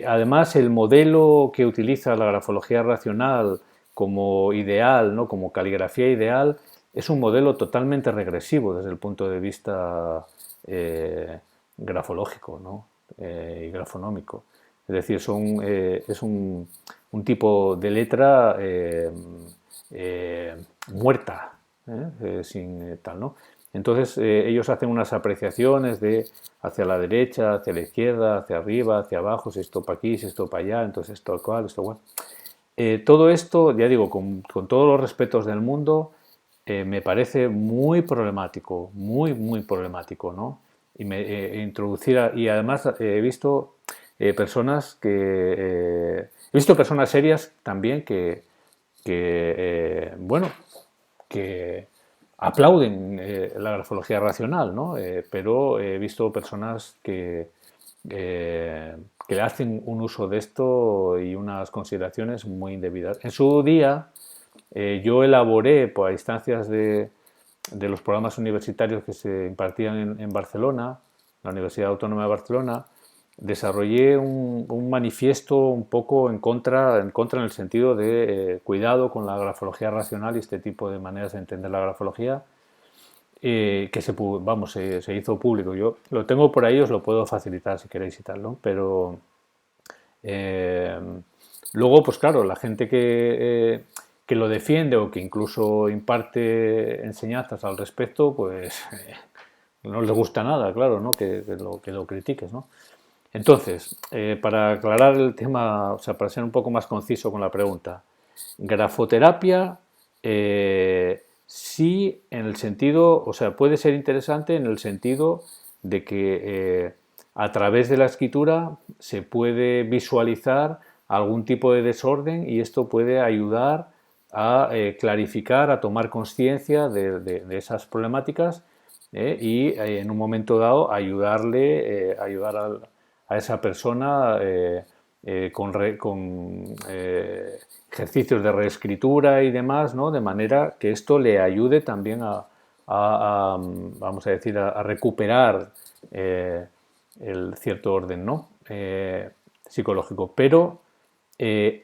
Además, el modelo que utiliza la grafología racional como ideal, ¿no?, como caligrafía ideal, es un modelo totalmente regresivo desde el punto de vista grafológico, ¿no?, y grafonómico. Es decir, es un tipo de letra muerta, sin tal, ¿no? Entonces ellos hacen unas apreciaciones de hacia la derecha, hacia la izquierda, hacia arriba, hacia abajo, si esto para aquí, si esto para allá, entonces esto cual, esto cual. Todo esto, ya digo, con todos los respetos del mundo, me parece muy problemático, muy problemático, ¿no? Y y además he visto personas he visto personas serias también bueno, que aplauden la grafología racional, ¿no? Pero he visto personas que hacen un uso de esto y unas consideraciones muy indebidas. En su día, yo elaboré, por instancias de los programas universitarios que se impartían en Barcelona, la Universidad Autónoma de Barcelona, desarrollé un manifiesto un poco en contra en el sentido de cuidado con la grafología racional y este tipo de maneras de entender la grafología, que se hizo público. Yo lo tengo por ahí, os lo puedo facilitar si queréis y tal, ¿no? Pero luego, pues claro, la gente que lo defiende o que incluso imparte enseñanzas al respecto, pues no les gusta nada, claro, ¿no?, que lo critiques, ¿no? Entonces, para aclarar el tema, o sea, para ser un poco más conciso con la pregunta, grafoterapia sí, en el sentido, o sea, puede ser interesante en el sentido de que a través de la escritura se puede visualizar algún tipo de desorden y esto puede ayudar a clarificar, a tomar conciencia de esas problemáticas y en un momento dado ayudar a esa persona con ejercicios de reescritura y demás, ¿no?, de manera que esto le ayude también vamos a decir, a recuperar el cierto orden, ¿no?, psicológico. Pero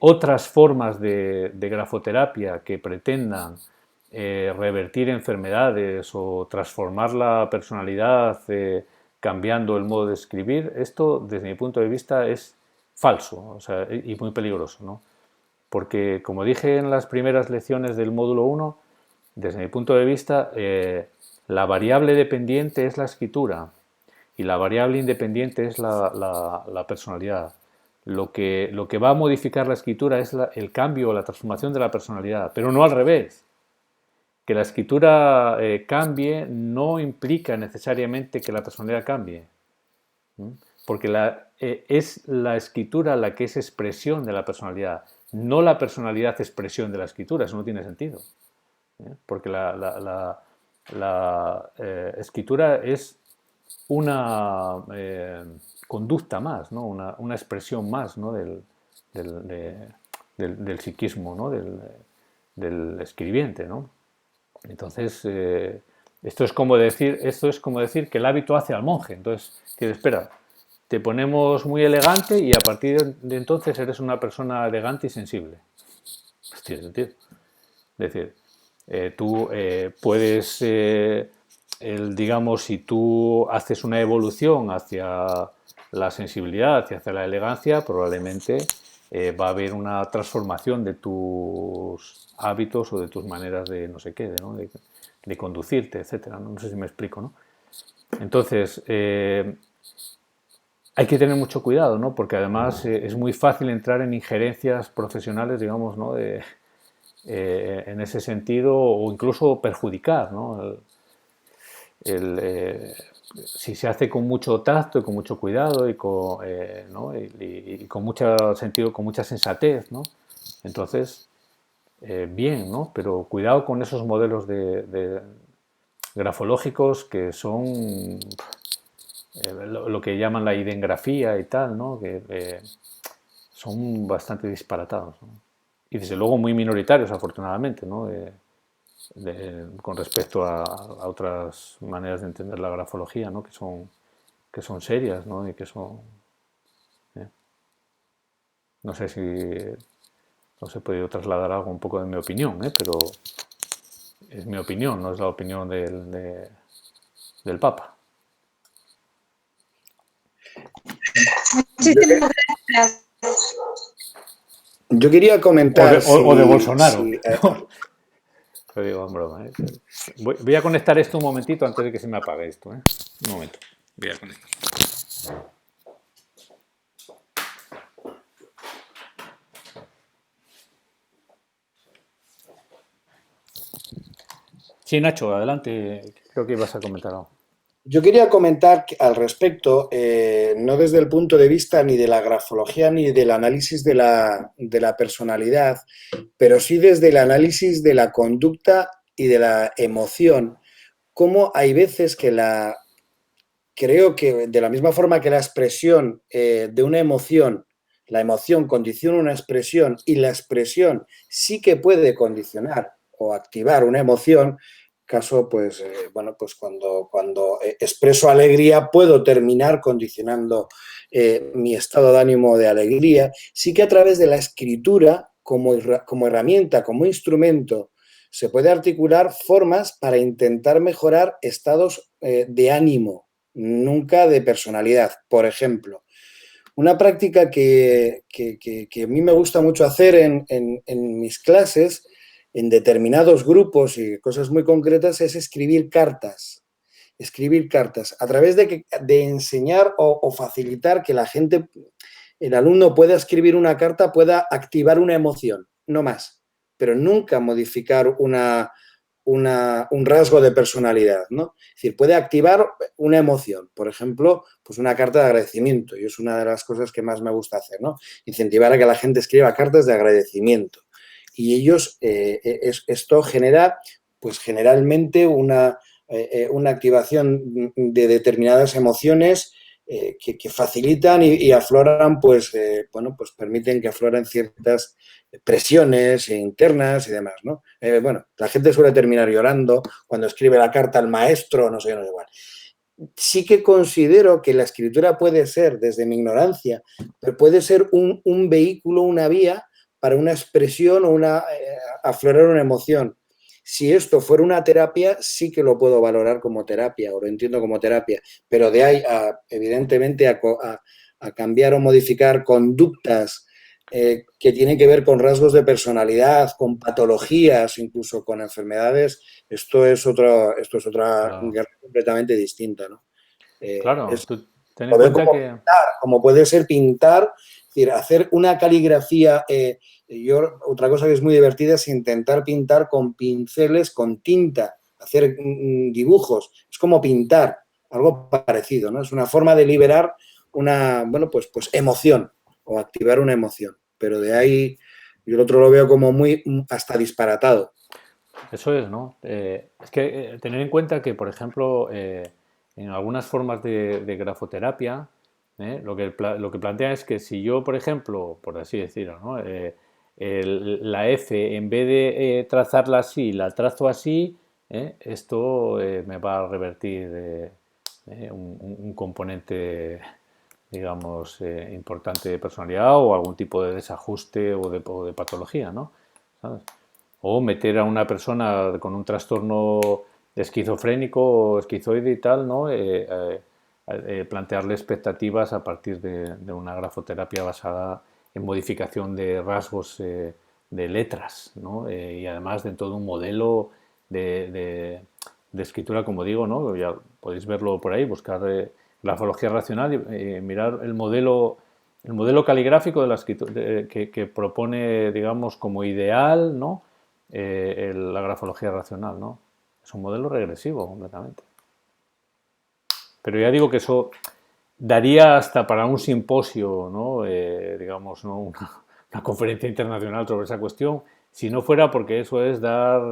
otras formas de grafoterapia que pretendan revertir enfermedades o transformar la personalidad cambiando el modo de escribir, esto desde mi punto de vista es falso, o sea, y muy peligroso, ¿no? Porque, como dije en las primeras lecciones del módulo 1, desde mi punto de vista, la variable dependiente es la escritura y la variable independiente es la personalidad. Lo que va a modificar la escritura es el cambio o la transformación de la personalidad, pero no al revés. Que la escritura cambie no implica necesariamente que la personalidad cambie, porque es la escritura la que es expresión de la personalidad, no la personalidad expresión de la escritura. Eso no tiene sentido, porque la escritura es una conducta más, ¿no?, una expresión más, ¿no?, del psiquismo, ¿no?, del escribiente, ¿no? Entonces, esto es como decir que el hábito hace al monje. Entonces, espera, te ponemos muy elegante y a partir de entonces eres una persona elegante y sensible. Pues tiene sentido. Es decir, tú puedes, digamos, si tú haces una evolución hacia la sensibilidad, hacia la elegancia, probablemente va a haber una transformación de tus hábitos o de tus maneras de no sé qué, ¿no?, de conducirte, etcétera. No sé si me explico, ¿no? Entonces, hay que tener mucho cuidado, ¿no?, porque además es muy fácil entrar en injerencias profesionales, digamos, ¿no?, en ese sentido, o incluso perjudicar, ¿no?, si se hace con mucho tacto y con mucho cuidado y con, ¿no? y con mucho sentido, con mucha sensatez, ¿no? Entonces, bien, ¿no? Pero cuidado con esos modelos de grafológicos que son lo que llaman la idengrafía y tal, ¿no? Que son bastante disparatados, ¿no? Y desde luego muy minoritarios, afortunadamente, ¿no? Con respecto a otras maneras de entender la grafología, ¿no? Que son serias, ¿no? Y que son... ¿eh? No sé si os he podido trasladar algo un poco de mi opinión, pero es mi opinión, no es la opinión del Papa. Muchísimas gracias. Yo quería comentar o de Bolsonaro. si, Lo digo en broma, ¿eh? Voy a conectar esto un momentito antes de que se me apague esto, ¿eh? Un momento. Voy a conectar. Sí, Nacho, adelante. Creo que ibas a comentar algo. Yo quería comentar al respecto, no desde el punto de vista ni de la grafología ni del análisis de la personalidad, pero sí desde el análisis de la conducta y de la emoción, cómo hay veces que creo que de la misma forma que la expresión de una emoción, la emoción condiciona una expresión y la expresión sí que puede condicionar o activar una emoción. Caso, pues, pues cuando expreso alegría puedo terminar condicionando mi estado de ánimo de alegría. Sí que a través de la escritura, como herramienta, como instrumento, se puede articular formas para intentar mejorar estados de ánimo, nunca de personalidad. Por ejemplo, una práctica que a mí me gusta mucho hacer en mis clases, en determinados grupos y cosas muy concretas, es escribir cartas. Escribir cartas a través de enseñar o facilitar que la gente, el alumno pueda escribir una carta, pueda activar una emoción, no más, pero nunca modificar un rasgo de personalidad, ¿no? Es decir, puede activar una emoción, por ejemplo, pues una carta de agradecimiento, y es una de las cosas que más me gusta hacer, ¿no? Incentivar a que la gente escriba cartas de agradecimiento. Y ellos, esto genera, pues generalmente una activación de determinadas emociones que facilitan y afloran, pues, pues permiten que afloren ciertas presiones internas y demás, ¿no? La gente suele terminar llorando cuando escribe la carta al maestro, no sé, no sé igual. Sí que considero que la escritura puede ser, desde mi ignorancia, pero puede ser un vehículo, una vía para una expresión o aflorar una emoción. Si esto fuera una terapia, sí que lo puedo valorar como terapia o lo entiendo como terapia, pero de ahí, evidentemente, a cambiar o modificar conductas que tienen que ver con rasgos de personalidad, con patologías, incluso con enfermedades, esto es otra Claro. guerra completamente distinta, ¿no? Claro, tú ten en Lo veo cuenta como que... pintar, como puede ser pintar, es decir, hacer una caligrafía. Otra cosa que es muy divertida es intentar pintar con pinceles, con tinta, hacer dibujos. Es como pintar, algo parecido, ¿no? Es una forma de liberar una, pues emoción o activar una emoción. Pero de ahí, yo el otro lo veo como muy, hasta disparatado. Eso es, ¿no? Es que tener en cuenta que, por ejemplo, en algunas formas de grafoterapia, lo que plantea es que si yo, por ejemplo, por así decirlo, ¿no? La F, en vez de trazarla así, la trazo así, esto me va a revertir un componente, digamos, importante de personalidad o algún tipo de desajuste o de patología, ¿no? ¿Sabes? O meter a una persona con un trastorno esquizofrénico o esquizoide y tal, ¿no? Plantearle expectativas a partir de una grafoterapia basada en modificación de rasgos de letras, ¿no? Y además dentro de un modelo de escritura, como digo, ¿no? Ya podéis verlo por ahí, buscar grafología racional y mirar el modelo caligráfico de la escritura, que propone, digamos, como ideal, ¿no? La grafología racional, ¿no? Es un modelo regresivo completamente. Pero ya digo que eso daría hasta para un simposio, ¿no? Digamos, ¿no? Una conferencia internacional sobre esa cuestión, si no fuera porque eso es dar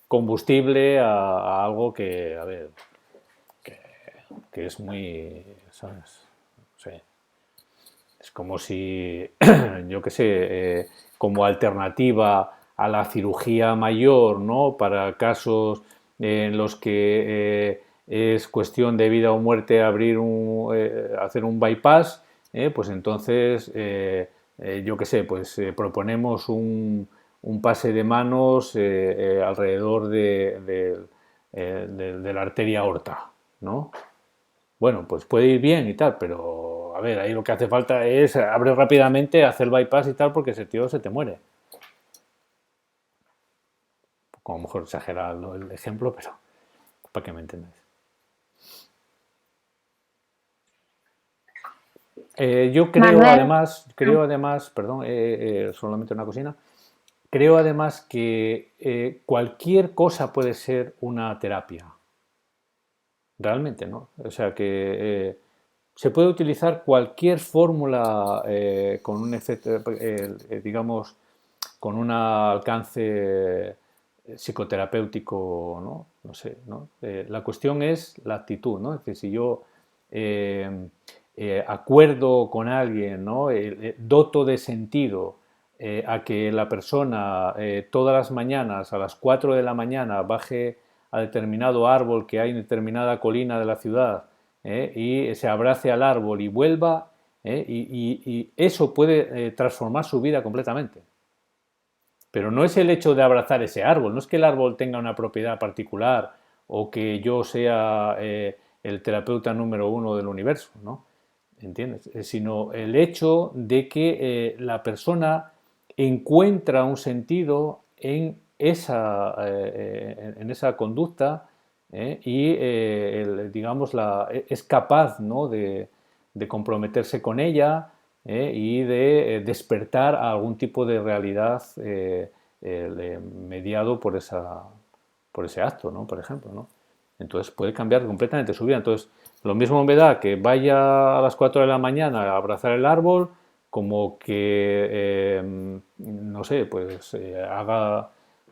combustible a algo que, a ver, que es muy, ¿sabes? No sé. Es como si, yo qué sé, como alternativa a la cirugía mayor, ¿no? Para casos en los que es cuestión de vida o muerte hacer un bypass, pues entonces, yo qué sé, pues proponemos un pase de manos alrededor de la arteria aorta, ¿no? Bueno, pues puede ir bien y tal, pero a ver, ahí lo que hace falta es abrir rápidamente, hacer el bypass y tal, porque ese tío se te muere. A lo mejor exagerado el ejemplo, pero para que me entendáis. Yo Manuel, creo además, perdón, solamente una cosina, creo además que cualquier cosa puede ser una terapia, realmente, ¿no? O sea que se puede utilizar cualquier fórmula con un efecto, digamos, con un alcance psicoterapéutico, ¿no? No sé, ¿no? La cuestión es la actitud, ¿no? Es decir, si yo acuerdo con alguien, ¿no? Doto de sentido a que la persona todas las mañanas a las 4 de la mañana baje a determinado árbol que hay en determinada colina de la ciudad y se abrace al árbol y vuelva, y eso puede transformar su vida completamente. Pero no es el hecho de abrazar ese árbol, no es que el árbol tenga una propiedad particular o que yo sea el terapeuta número uno del universo, ¿no? ¿Entiendes? Sino el hecho de que la persona encuentra un sentido en esa conducta y, digamos, es capaz, ¿no? de comprometerse con ella y de despertar a algún tipo de realidad mediado por ese acto, ¿no? Por ejemplo, ¿no? Entonces puede cambiar completamente su vida. Entonces, lo mismo me da que vaya a las 4 de la mañana a abrazar el árbol, como que, no sé, pues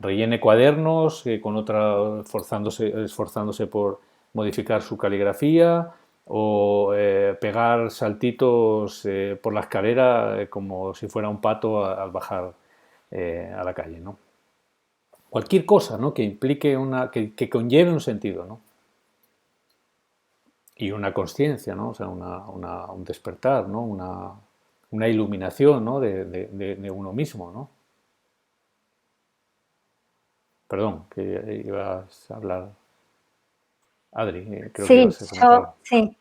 rellene cuadernos con otra, esforzándose por modificar su caligrafía o pegar saltitos por la escalera como si fuera un pato al bajar a la calle, ¿no? Cualquier cosa, ¿no? Que implique que conlleve un sentido, ¿no? Y una conciencia, ¿no? O sea, un despertar, ¿no? Una iluminación, ¿no? de uno mismo, ¿no? Perdón, que ibas a hablar. Adri, creo que sí, ibas a comentar algo. sí.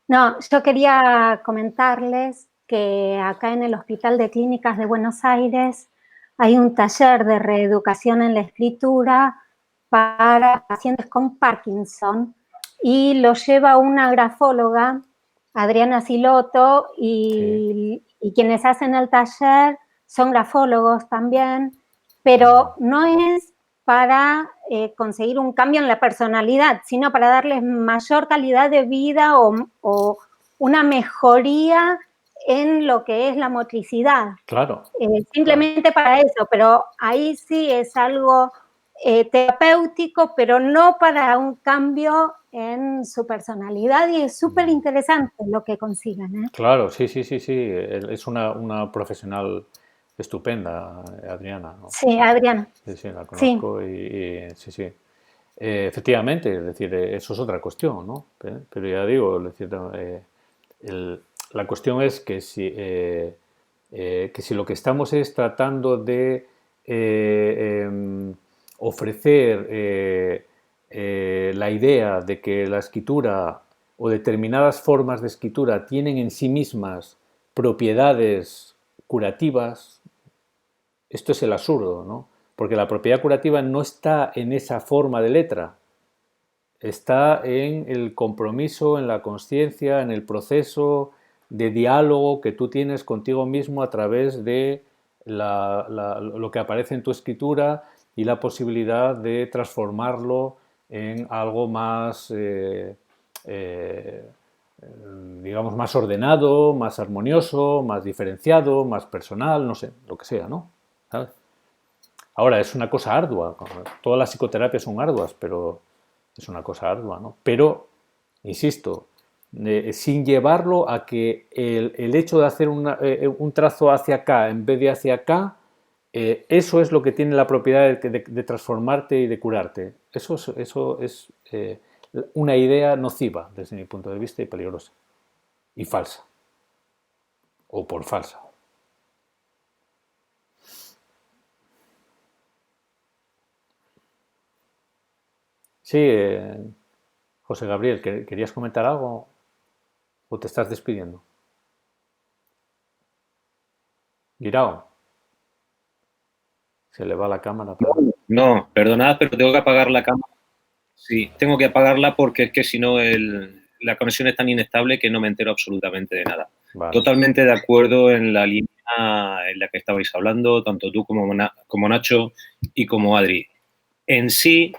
No, yo quería comentarles que acá en el Hospital de Clínicas de Buenos Aires hay un taller de reeducación en la escritura para pacientes con Parkinson y lo lleva una grafóloga, Adriana Silotto, Sí. y quienes hacen el taller son grafólogos también, pero no es para conseguir un cambio en la personalidad, sino para darles mayor calidad de vida o una mejoría en lo que es la motricidad. Claro. Simplemente para eso, pero ahí sí es algo terapéutico, pero no para un cambio en su personalidad, y es súper interesante lo que consiguen, ¿eh? Claro, sí, sí, sí, sí. Es una profesional estupenda, Adriana, ¿no? Sí, Adriana. Sí, sí, la Sí, conozco y sí, sí. Efectivamente, es decir, eso es otra cuestión, ¿no? Pero ya digo, es decir, la cuestión es que si lo que estamos es tratando de ofrecer la idea de que la escritura o determinadas formas de escritura tienen en sí mismas propiedades curativas, esto es el absurdo, ¿no? Porque la propiedad curativa no está en esa forma de letra, está en el compromiso, en la conciencia, en el proceso de diálogo que tú tienes contigo mismo a través de lo que aparece en tu escritura y la posibilidad de transformarlo en algo más digamos, más ordenado, más armonioso, más diferenciado, más personal, no sé, lo que sea, ¿no? ¿Sabes? Ahora, es una cosa ardua, todas las psicoterapias son arduas, pero es una cosa ardua, ¿no? Pero, insisto, sin llevarlo a que el hecho de hacer un trazo hacia acá en vez de hacia acá, eso es lo que tiene la propiedad de transformarte y de curarte. Eso es una idea nociva desde mi punto de vista y peligrosa. Y falsa. O por falsa. Sí, José Gabriel, ¿querías comentar algo o te estás despidiendo? Guirao, se le va la cámara. No, perdonad, pero tengo que apagar la cámara. Sí, tengo que apagarla porque es que si no la conexión es tan inestable que no me entero absolutamente de nada. Vale. Totalmente de acuerdo en la línea en la que estabais hablando, tanto tú como Nacho y como Adri. En sí,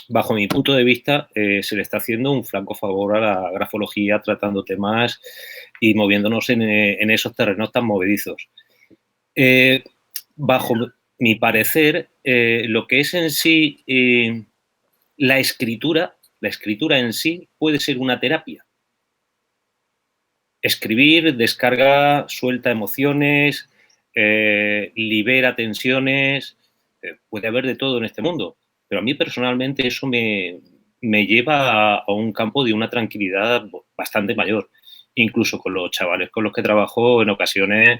bajo mi punto de vista, se le está haciendo un flaco favor a la grafología tratando temas y moviéndonos en esos terrenos tan movedizos. Bajo mi parecer, lo que es en sí la escritura en sí puede ser una terapia. Escribir descarga, suelta emociones, libera tensiones, puede haber de todo en este mundo, pero a mí personalmente eso me lleva a un campo de una tranquilidad bastante mayor. Incluso con los chavales con los que trabajo en ocasiones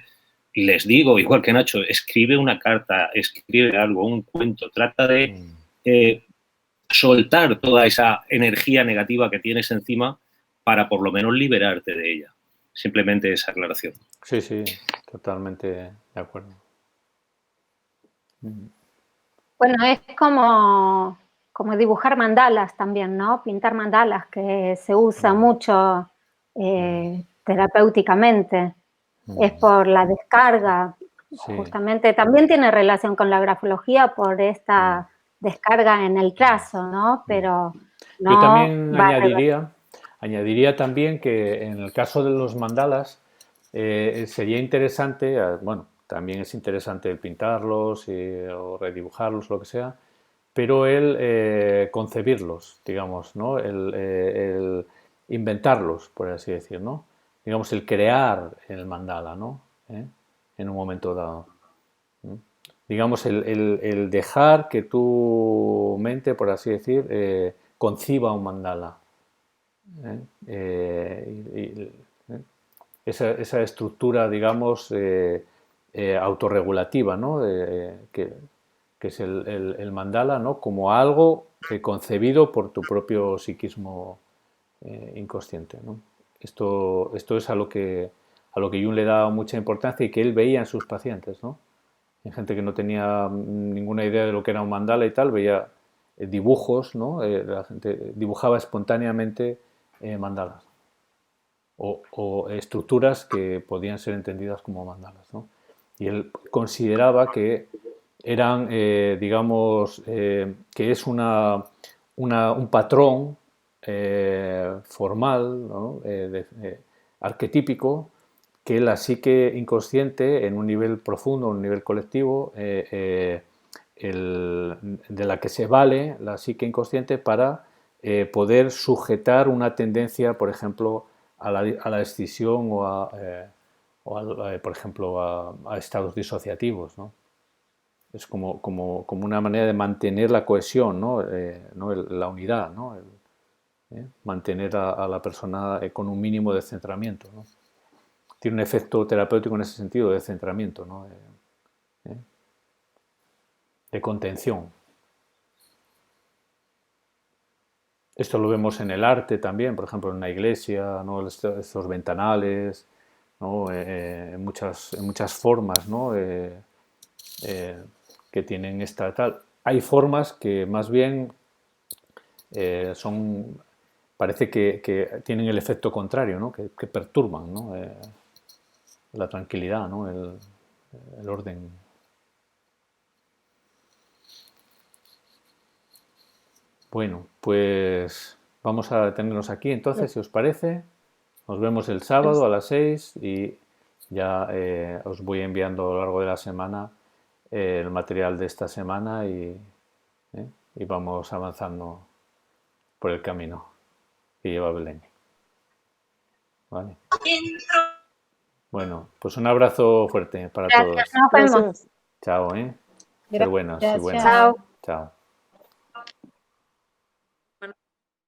les digo, igual que Nacho, escribe una carta, escribe algo, un cuento, trata de soltar toda esa energía negativa que tienes encima para por lo menos liberarte de ella. Simplemente esa aclaración. Sí, sí, totalmente de acuerdo. Bueno, es como dibujar mandalas también, ¿no? Pintar mandalas, que se usa mucho terapéuticamente. Es por la descarga, Sí. justamente. También tiene relación con la grafología por esta descarga en el trazo, ¿no? Pero no Yo también va añadiría también que en el caso de los mandalas sería interesante, bueno, también es interesante el pintarlos o redibujarlos, lo que sea, pero el concebirlos, digamos, ¿no? El inventarlos, por así decir, ¿no? Digamos, el crear el mandala, ¿no? En un momento dado. Digamos, el dejar que tu mente, por así decir, conciba un mandala. Esa estructura, digamos, autorregulativa, ¿no? Que es el mandala, ¿no? Como algo concebido por tu propio psiquismo inconsciente, ¿no? Esto es a lo que Jung le daba mucha importancia y que él veía en sus pacientes, ¿no? En gente que no tenía ninguna idea de lo que era un mandala y tal, veía dibujos, ¿no? La gente dibujaba espontáneamente mandalas o estructuras que podían ser entendidas como mandalas, ¿no? Y él consideraba que eran, digamos, que es un patrón formal, ¿no? Arquetípico, que la psique inconsciente en un nivel profundo, en un nivel colectivo, de la que se vale la psique inconsciente para poder sujetar una tendencia, por ejemplo, a la escisión por ejemplo, a estados disociativos, ¿no? Es como una manera de mantener la cohesión, ¿no? La unidad, ¿no? Mantener a la persona con un mínimo de centramiento, ¿no? Tiene un efecto terapéutico en ese sentido, de centramiento, ¿no? De contención. Esto lo vemos en el arte también, por ejemplo, en una iglesia, ¿no? Estos ventanales, ¿no? En muchas formas, ¿no? Que tienen esta tal. Hay formas que más bien parece que tienen el efecto contrario, ¿no? Que perturban, ¿no? La tranquilidad, ¿no? El orden. Bueno, pues vamos a detenernos aquí entonces, si os parece. Nos vemos el sábado a las 6 y ya os voy enviando a lo largo de la semana el material de esta semana y vamos avanzando por el camino que lleva Belén. ¿Vale? Bueno, pues un abrazo fuerte para todos. Gracias, nos vemos. Gracias. Chao, Ser buenas y buenas. Chao. Chao.